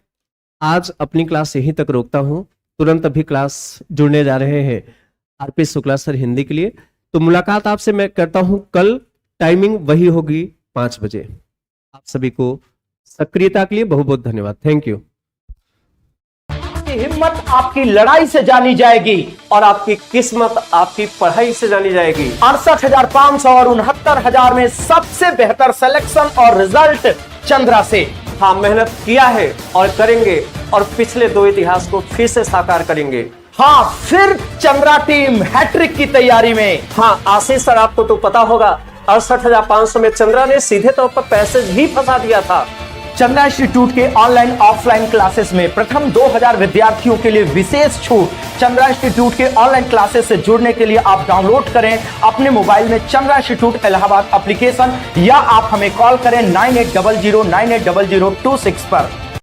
आज अपनी क्लास यहीं तक रोकता हूं। तुरंत अभी क्लास जुड़ने जा रहे हैं आरपी शुक्ला सर हिंदी के लिए। तो मुलाकात आपसे मैं करता हूं कल, टाइमिंग वही होगी 5 बजे। आप सभी को सक्रियता के लिए बहुत बहुत धन्यवाद। Thank you. हिम्मत आपकी लड़ाई से जानी जाएगी और आपकी किस्मत आपकी पढ़ाई से जानी जाएगी। 68,500 और 69,000 में सबसे बेहतर सिलेक्शन और रिजल्ट चंद्रा से। हाँ, मेहनत किया है और करेंगे और पिछले 2 इतिहास को फिर से साकार करेंगे। हाँ, फिर चंद्रा टीम हैट्रिक की तैयारी में। हाँ, आशीष सर आपको तो पता होगा 68,500 में चंद्रा ने सीधे तौर पर पैसेज ही फंसा दिया था। चंद्रा इंस्टीट्यूट के ऑनलाइन ऑफलाइन क्लासेस में प्रथम 2000 विद्यार्थियों के लिए विशेष छूट। चंद्रा इंस्टीट्यूट के ऑनलाइन क्लासेस से जुड़ने के लिए आप डाउनलोड करें अपने मोबाइल में चंद्रा इंस्टीट्यूट इलाहाबाद एप्लीकेशन, या आप हमें कॉल करें 9800980026 पर।